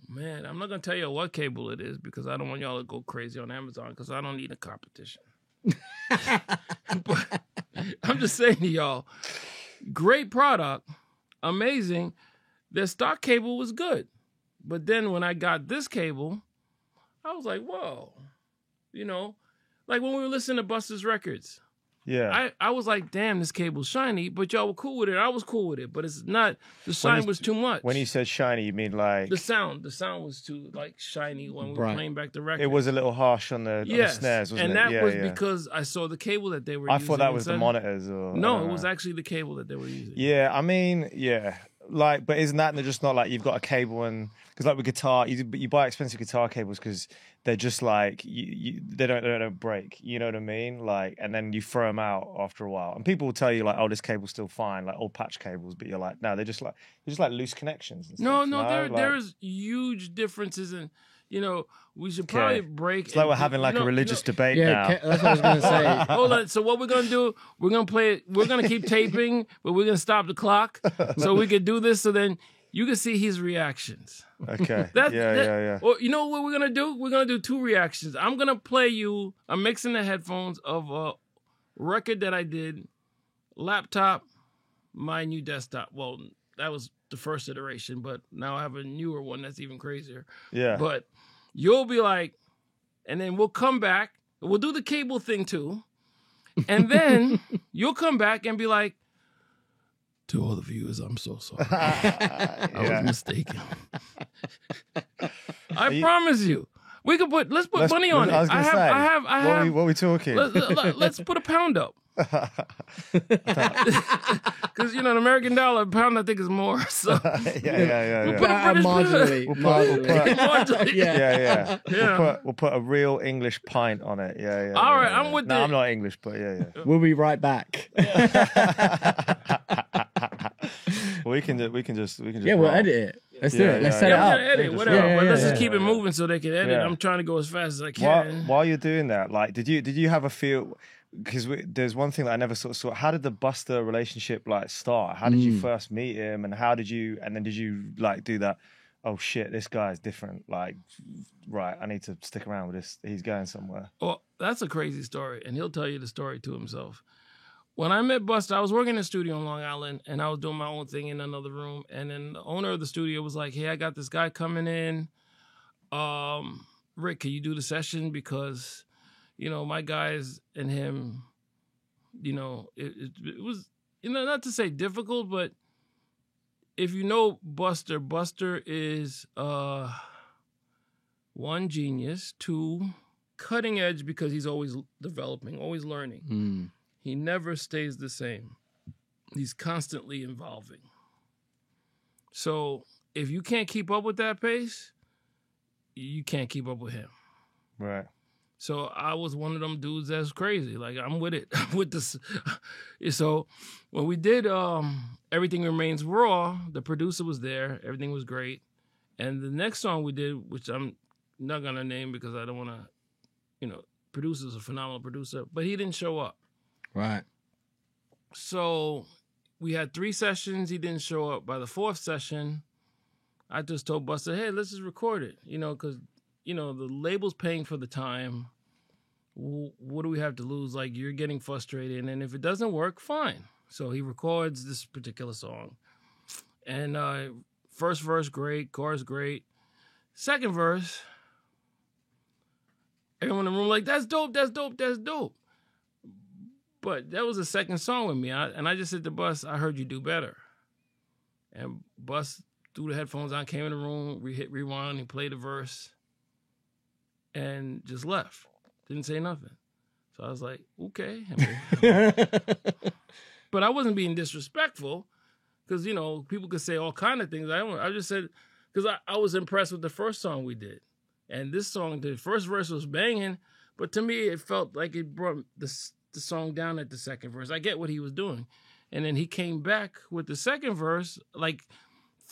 man, I'm not going to tell you what cable it is because I don't want y'all to go crazy on Amazon because I don't need a competition. But I'm just saying to y'all, great product, amazing. Their stock cable was good. But then when I got this cable, I was like, whoa. You know, like when we were listening to Busta's records. Yeah. I was like, damn, this cable's shiny, but y'all were cool with it. I was cool with it, but it's not. The shine was too much. When you said shiny, you mean like the sound was too like shiny when we were playing back the record. It was a little harsh on the snares, wasn't and it? that was because I saw the cable that they were. I using thought that was the monitors, or no, it was actually the cable that they were using. Yeah, I mean, yeah, like, but isn't that just not like you've got a cable and because like with guitar, you buy expensive guitar cables because they're just like they don't break, you know what I mean? Like, and then you throw them out after a while, and people will tell you like, oh, this cable's still fine, like old patch cables, but you're like, no, they're just like loose connections. And stuff, there's huge differences in, you know, we should probably break. It's like we're having like a religious debate now. Yeah, that's what I was gonna say. Hold on. So what we're gonna do? We're gonna play it. We're gonna keep taping, but we're gonna stop the clock so we can do this. So then you can see his reactions. Okay. Yeah. Or you know what we're gonna do? We're gonna do 2 reactions. I'm gonna play you. I'm mixing the headphones of a record that I did, laptop, my new desktop. Well, that was the first iteration, but now I have a newer one that's even crazier. Yeah. But you'll be like, and then we'll come back. We'll do the cable thing too, and then you'll come back and be like, to all the viewers, I'm so sorry. I was mistaken. I promise you. We could let's put money on it. I have. What are we talking? Let's put a pound up. Because you know, an American dollar, a pound I think is more. So yeah. We'll put a marginally. We'll put a real English pint on it. Yeah. All right, I'm with that. No, I'm not English, but yeah. We'll be right back. We can just. Yeah, we'll edit it. Let's do it. Let's set it up. Edit, whatever. But let's just keep it moving so they can edit. I'm trying to go as fast as I can. While you're doing that, like, did you have a feel? Because there's one thing that I never sort of saw. How did the Busta relationship like start? How did you first meet him, and did you like do that? Oh shit, this guy's different. Like, right, I need to stick around with this. He's going somewhere. Well, that's a crazy story, and he'll tell you the story to himself. When I met Busta, I was working in a studio in Long Island, and I was doing my own thing in another room. And then the owner of the studio was like, "Hey, I got this guy coming in. Rick, can you do the session? Because, you know, my guys and him, you know, it was, you know, not to say difficult, but if you know Buster is 1, genius, 2, cutting edge because he's always developing, always learning. He never stays the same. He's constantly evolving. So if you can't keep up with that pace, you can't keep up with him. Right. So I was one of them dudes that's crazy. Like, I'm with it. I'm with this. So when we did Everything Remains Raw, the producer was there. Everything was great. And the next song we did, which I'm not going to name because I don't want to, you know, producer's a phenomenal producer, but he didn't show up. Right. So we had 3 sessions. He didn't show up. By the 4th session, I just told Busta, hey, let's just record it. You know, because, you know, the label's paying for the time. What do we have to lose? Like, you're getting frustrated. And if it doesn't work, fine. So he records this particular song. And first verse, great. Chorus, great. Second verse, everyone in the room like, that's dope, that's dope, that's dope. But that was the second song with me. And I just said to Bus, I heard you do better. And Bus threw the headphones on, came in the room, hit rewind, he played the verse, and just left. Didn't say nothing. So I was like, okay. But I wasn't being disrespectful because, you know, people could say all kind of things. I just said, because I was impressed with the first song we did. And this song, the first verse was banging, but to me, it felt like it brought the song down at the second verse. I get what he was doing. And then he came back with the second verse, like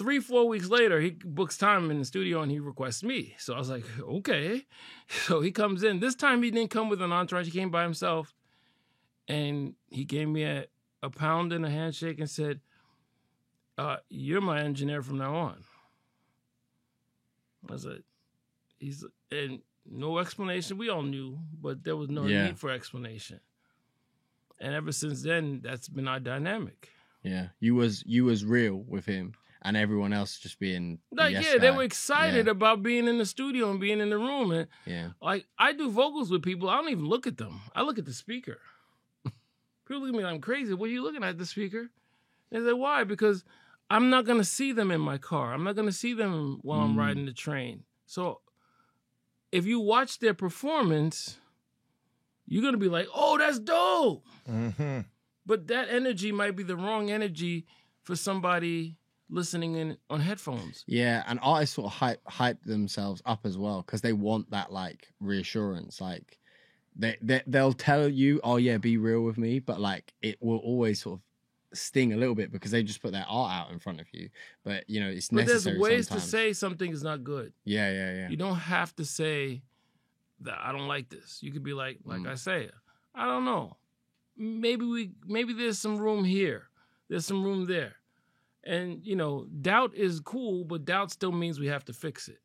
3-4 weeks later, he books time in the studio and he requests me. So I was like, okay. So he comes in. This time he didn't come with an entourage. He came by himself. And he gave me a pound and a handshake and said, you're my engineer from now on. I said, and no explanation. We all knew, but there was no need for explanation. And ever since then, that's been our dynamic. Yeah, you was real with him, and everyone else just being like, yes they guy. were excited Yeah. about being in the studio and being in the room. And Yeah. like, I do vocals with people. I don't even look at them. I look at the speaker. People look at me like I'm crazy. What are you looking at, the speaker? They say, why? Because I'm not going to see them in my car. I'm not going to see them while I'm riding the train. So if you watch their performance, you're going to be like, oh, that's dope. Mm-hmm. But that energy might be the wrong energy for somebody listening in on headphones. Yeah, and artists sort of hype themselves up as well because they want that like reassurance. Like they'll tell you, oh yeah, be real with me, but like it will always sort of sting a little bit because they just put their art out in front of you. But you know, it's But necessary. there's ways sometimes. to say something is not good. Yeah. You don't have to say that I don't like this. You could be like I say, I don't know. Maybe there's some room here. There's some room there. And, you know, doubt is cool, but doubt still means we have to fix it.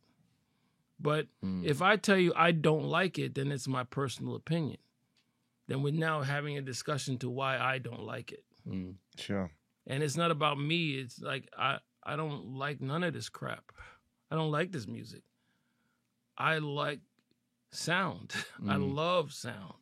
But if I tell you I don't like it, then it's my personal opinion. Then we're now having a discussion to why I don't like it. Sure. And it's not about me. It's like I don't like none of this crap. I don't like this music. I like sound. I love sound.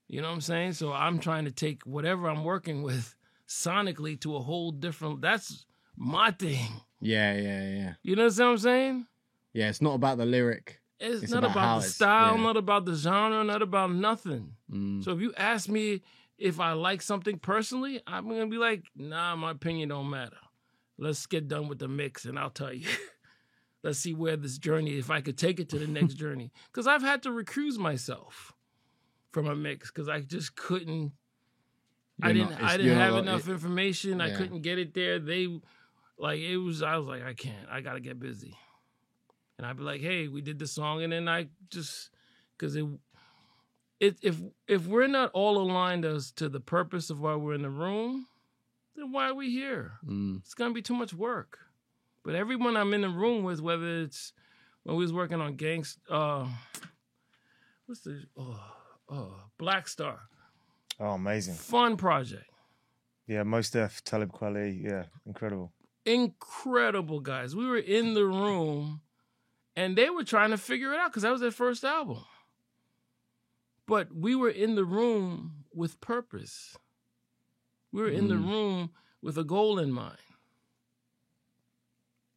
You know what I'm saying? So I'm trying to take whatever I'm working with sonically to a whole different, that's my thing. Yeah. You know what I'm saying? Yeah, it's not about the lyric. It's not about how about the it's- style, yeah. not about the genre, not about nothing. So if you ask me if I like something personally, I'm going to be like, nah, my opinion don't matter. Let's get done with the mix and I'll tell you. Let's see where this journey, if I could take it to the next journey. Because I've had to recuse myself from a mix because I just couldn't. I didn't have enough information. I couldn't get it there. I was like, I can't. I got to get busy. And I'd be like, hey, we did the song. And then I just, because if we're not all aligned as to the purpose of why we're in the room, then why are we here? It's going to be too much work. But everyone I'm in the room with, whether it's when we was working on Black Star. Oh, amazing. Fun project. Yeah, Mos Def, Talib Kweli. Yeah, incredible. Incredible, guys. We were in the room and they were trying to figure it out because that was their first album. But we were in the room with purpose. We were in the room with a goal in mind.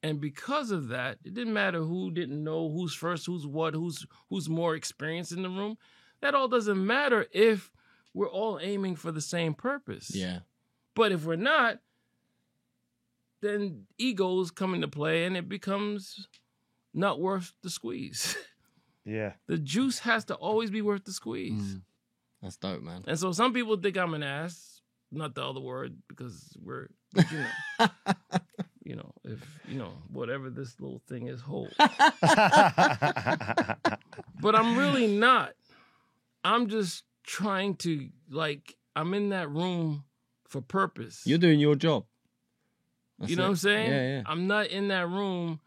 And because of that, it didn't matter who didn't know who's first, who's what, who's more experienced in the room. That all doesn't matter if we're all aiming for the same purpose. Yeah. But if we're not, then egos come into play and it becomes not worth the squeeze. Yeah. The juice has to always be worth the squeeze. That's dope, man. And so some people think I'm an ass, not the other word, because we're, whatever this little thing is hold. But I'm really not. I'm just trying to, I'm in that room for purpose. You're doing your job. That's you know what I'm saying? Yeah. I'm not in that room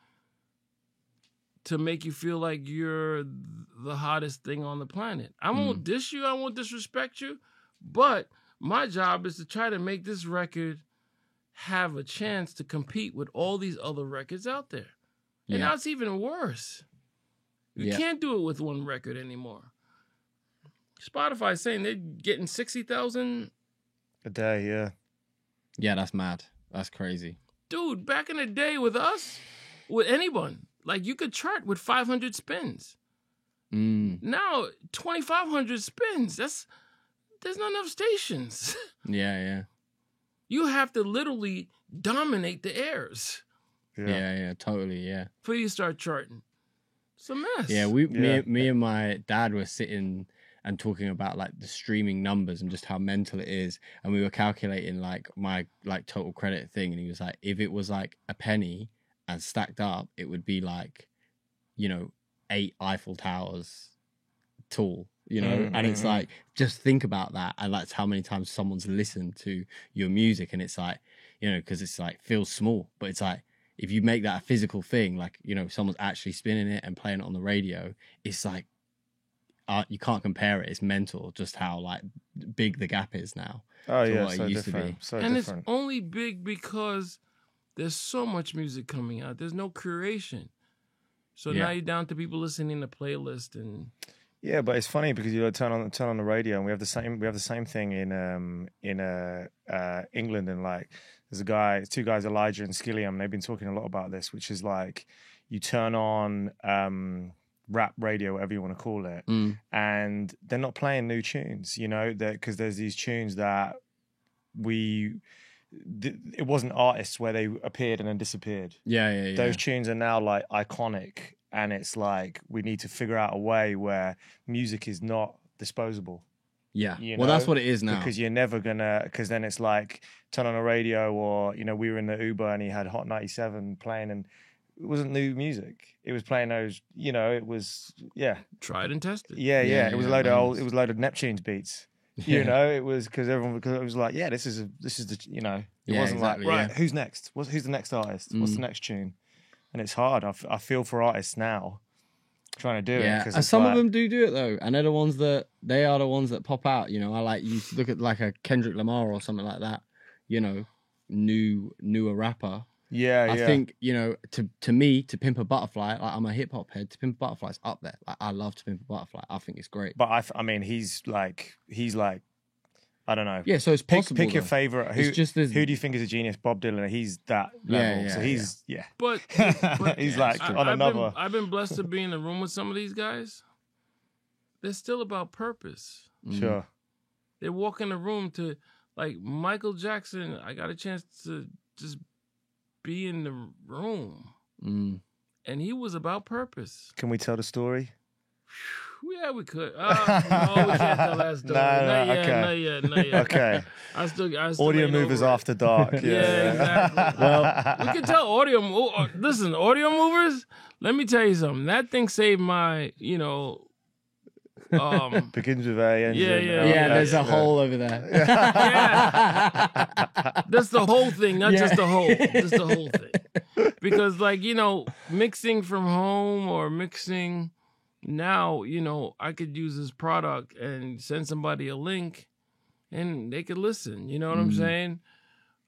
to make you feel like you're the hottest thing on the planet. I won't diss you. I won't disrespect you. But my job is to try to make this record have a chance to compete with all these other records out there. And now it's even worse. You can't do it with one record anymore. Spotify's saying they're getting 60,000 a day, yeah. Yeah, that's mad. That's crazy. Dude, back in the day with us, with anyone, you could chart with 500 spins. Now, 2,500 spins. There's not enough stations. Yeah. You have to literally dominate the airs. Yeah, totally, yeah. Before you start charting. It's a mess. Yeah, me and my dad were sitting and talking about the streaming numbers and just how mental it is, and we were calculating my total credit thing, and he was like, if it was a penny and stacked up, it would be 8 Eiffel Towers tall, and it's just think about that, and that's how many times someone's listened to your music, and it's because it's feels small, but it's if you make that a physical thing, someone's actually spinning it and playing it on the radio, it's you can't compare it. It's mental just how big the gap is now. Oh to yeah, what it so used different. to be. So and different. it's only big because there's so much music coming out. There's no curation. So now you're down to people listening to playlists and. Yeah, but it's funny because you turn on the radio, and we have the same thing in England, and like there's two guys, Elijah and Skilliam, and they've been talking a lot about this, which is like you turn on rap radio, whatever you want to call it, and they're not playing new tunes, you know, because there's these tunes that it wasn't artists where they appeared and then disappeared. Yeah. Those tunes are now like iconic, and it's like we need to figure out a way where music is not disposable. Yeah. You Well, know? that's what it is now. Because you're never gonna. Because then it's like turn on a radio, or you know, we were in the Uber and he had Hot 97 playing, and it wasn't new music. It was playing those. You know, it was Tried and tested. Yeah. It was a load of nice. It was a load of Neptune's beats. You know, it was because it was like, this is the, you know, it wasn't exactly, like, right, who's next? Who's the next artist? What's the next tune? And it's hard. I feel for artists now trying to do it. Yeah, and some of them do it though, and they're the ones that pop out. You know, I like you look at like a Kendrick Lamar or something like that. You know, newer rapper. I think, you know, to me, To Pimp a Butterfly, like I'm a hip hop head. To Pimp a Butterfly's up there. Like I love To Pimp a Butterfly. I think it's great. But I mean, he's like, I don't know. Yeah, so it's possible. Pick your favorite. Who do you think is a genius? Bob Dylan. He's that level. So he's But he's like on another. I've been blessed to be in the room with some of these guys. They're still about purpose. Sure. They walk in the room to, like Michael Jackson. I got a chance to just be in the room, and he was about purpose. Can we tell the story? Yeah, we could. No, we can't tell that story. Not yet. Okay. I still Audio Movers After Dark. Yeah, exactly. Well, we can tell listen, Audio Movers, let me tell you something. That thing saved my, begins with A. Ends in, yeah, there's a hole over there. That's the whole thing, not just the hole. Just the whole thing. Because, mixing from home or mixing now, I could use this product and send somebody a link and they could listen. You know what I'm saying?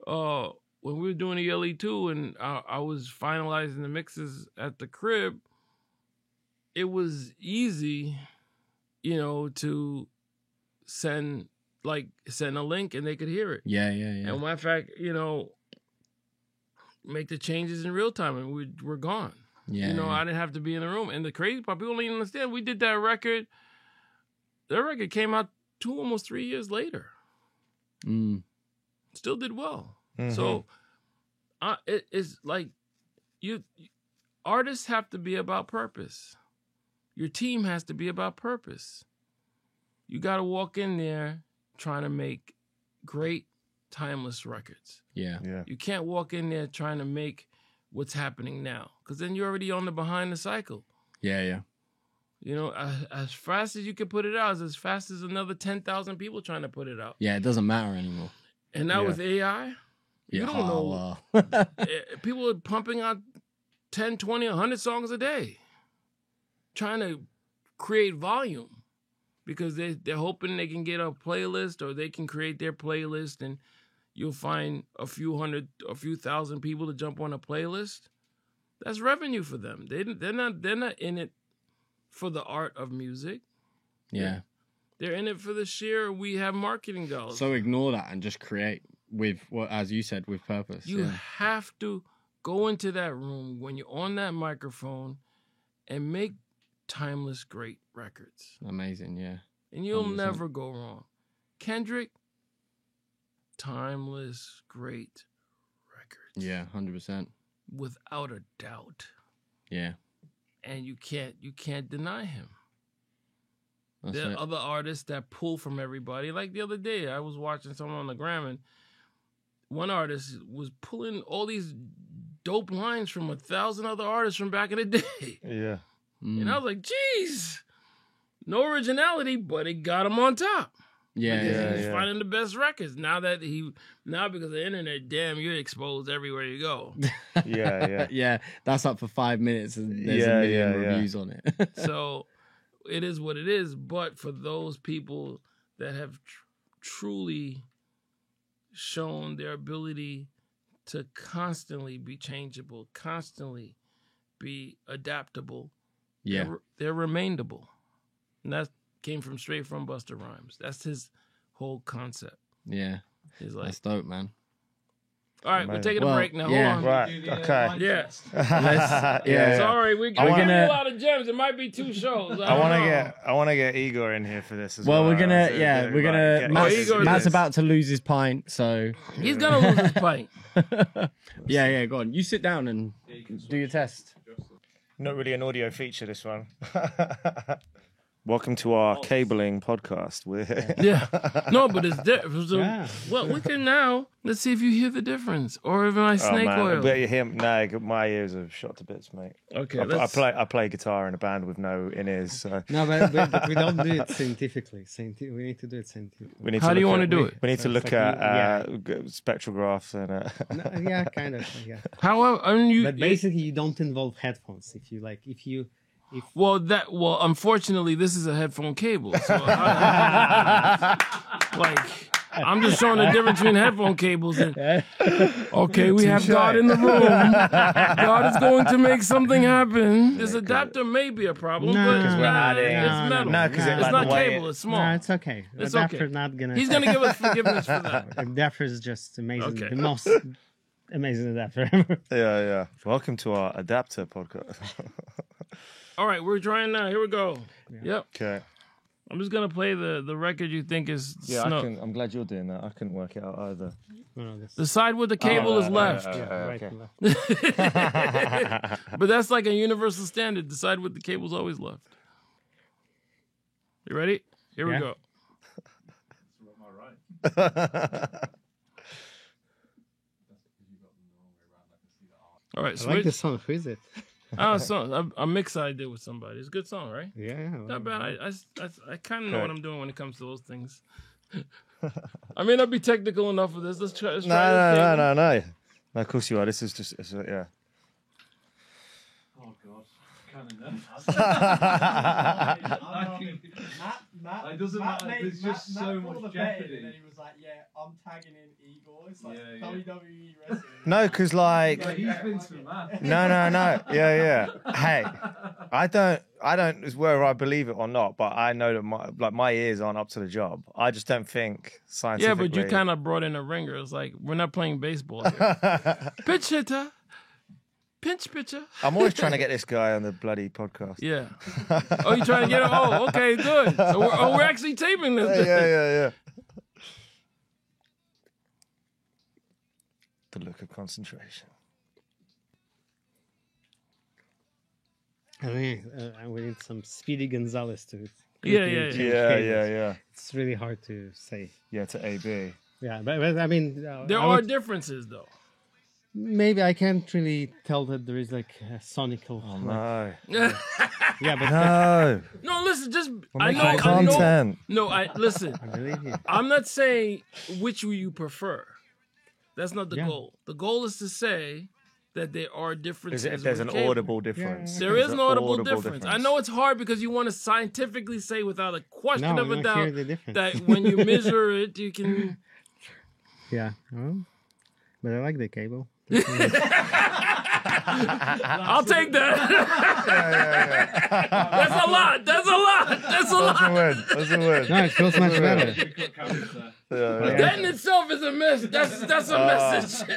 When we were doing the LE2 and I was finalizing the mixes at the crib, it was easy, to send a link and they could hear it. Yeah. And matter of fact, make the changes in real time and we're gone. Yeah. I didn't have to be in the room. And the crazy part, people don't even understand. We did that record. That record came out almost 3 years later. Still did well. Mm-hmm. So it's like artists have to be about purpose. Your team has to be about purpose. You got to walk in there trying to make great, timeless records. Yeah. You can't walk in there trying to make what's happening now, because then you're already on the behind the cycle. Yeah. As fast as you can put it out, is as fast as another 10,000 people trying to put it out. Yeah, it doesn't matter anymore. And now with AI, you don't know. People are pumping out 10, 20, 100 songs a day, trying to create volume because they're hoping they can get a playlist or they can create their playlist and you'll find a few thousand people to jump on a playlist. That's revenue for them. They're not in it for the art of music. Yeah. They're in it for the sheer we have marketing dollars. So ignore that and just create with as you said, with purpose. You have to go into that room when you're on that microphone and make timeless great records. Amazing, yeah. And you'll 100%. Never go wrong. Kendrick, timeless great records. Yeah, 100%. Without a doubt. Yeah. And you can't deny him. There are other artists that pull from everybody. Like the other day, I was watching someone on the gram and one artist was pulling all these dope lines from 1,000 other artists from back in the day. Yeah. And I was like, geez, no originality, but it got him on top. Yeah, he's finding the best records. Now because of the internet, damn, you're exposed everywhere you go. Yeah. Yeah, that's up for 5 minutes and there's a million reviews on it. So it is what it is. But for those people that have truly shown their ability to constantly be changeable, constantly be adaptable. Yeah. They're remainable. And that came straight from Busta Rhymes. That's his whole concept. Yeah. He's like, That's dope, man. all right, we're taking a Well, break now. yeah. Hold on. Right. Okay. Yeah. Yeah. Sorry, we're I giving wanna- you a lot of gems. It might be 2 shows. I want to get Igor in here for this as well. Well, we're gonna, Right, we're gonna. get Matt's, Igor in Matt's this. about to lose his pint, so He's going to lose his pint. yeah. Go on, you sit down and do your test. Not really an audio feature, this one. Welcome to our cabling podcast. Yeah. No, but it's different. So, Yeah. well, we can now. Let's see if you hear the difference. Or if I snake oil. But you hear no, my ears are shot to bits, mate. Okay, I play guitar in a band with no in-ears. So No, but we don't do it scientifically. We need to do it scientifically. we need How to do you look want to at- do it? We need to It's look like at spectrographs and. No, yeah, kind of. Yeah. However, and you, But basically, you don't involve headphones. well, unfortunately, this is a headphone cable. So I'm just showing the difference between headphone cables and okay, we have God in the room. God is going to make something happen. This adapter may be a problem, No, but 'cause we're not in. it's metal. No, 'cause it's like not the way cable, it's small. No, it's okay. It's Adapter's okay. not gonna. He's gonna give us forgiveness for that. Adapter is just amazing. Okay. The most amazing adapter ever. Yeah. Welcome to our adapter podcast. All right, we're trying now. Here we go. Yep. Okay. I'm just gonna play the record you think is Snow. I'm glad you're doing that. I couldn't work it out either. No, this, The side with the cable is left. right okay. and left. But that's like a universal standard. The side with the cable's always left. You ready? Here we Yeah. go. All right, I switch. like the song. Who is it? A mix I did with somebody. It's a good song, right? Yeah. Not bad. I kind of know Okay. what I'm doing when it comes to those things. I may not be technical enough for this. Let's try. Let's try this cable. No. No, of course you are. This is just, yeah. Oh god, kind Matt, It doesn't matter, made- there's just so pulled much the bait jeopardy. And then he was like, "Yeah, I'm tagging in Igor." It's like Yeah. WWE wrestling. No, because like, Like, he's Vince McMahon. no. Yeah. Hey, I don't, it's whether I believe it or not, but I know that my ears aren't up to the job. I just don't think Yeah, scientifically. but you kind of brought in a ringer. It's like we're not playing baseball here. Pitch hitter, pinch pitcher. I'm always trying to get this guy on the bloody podcast. Yeah. Oh, you trying to get it? Oh, okay, good. So we're actually taping this. Yeah. The look of concentration. I mean, we need some Speedy Gonzalez to. Yeah. Yeah. It's really hard to say. Yeah, to AB. Yeah, but I mean, There I are would- differences, though. maybe I can't really tell that there is like a sonical. Oh, no. Yeah, but No. No, listen. Just We're I making know. content. No, I listen. I believe you. I'm not saying which you prefer. That's not the Yeah. goal. The goal is to say that there are differences. If there's with an cable. audible difference. There is an audible difference. I know it's hard because you want to scientifically say without a question No, of we a don't hear doubt the difference. that when you measure it, you can. Yeah, well, but I like the cable. I'll take that. That's a lot. That's a lot. That's a lot. That's a word. No, it feels much better. Quick comments there. Yeah. That in itself is a mess. That's a message.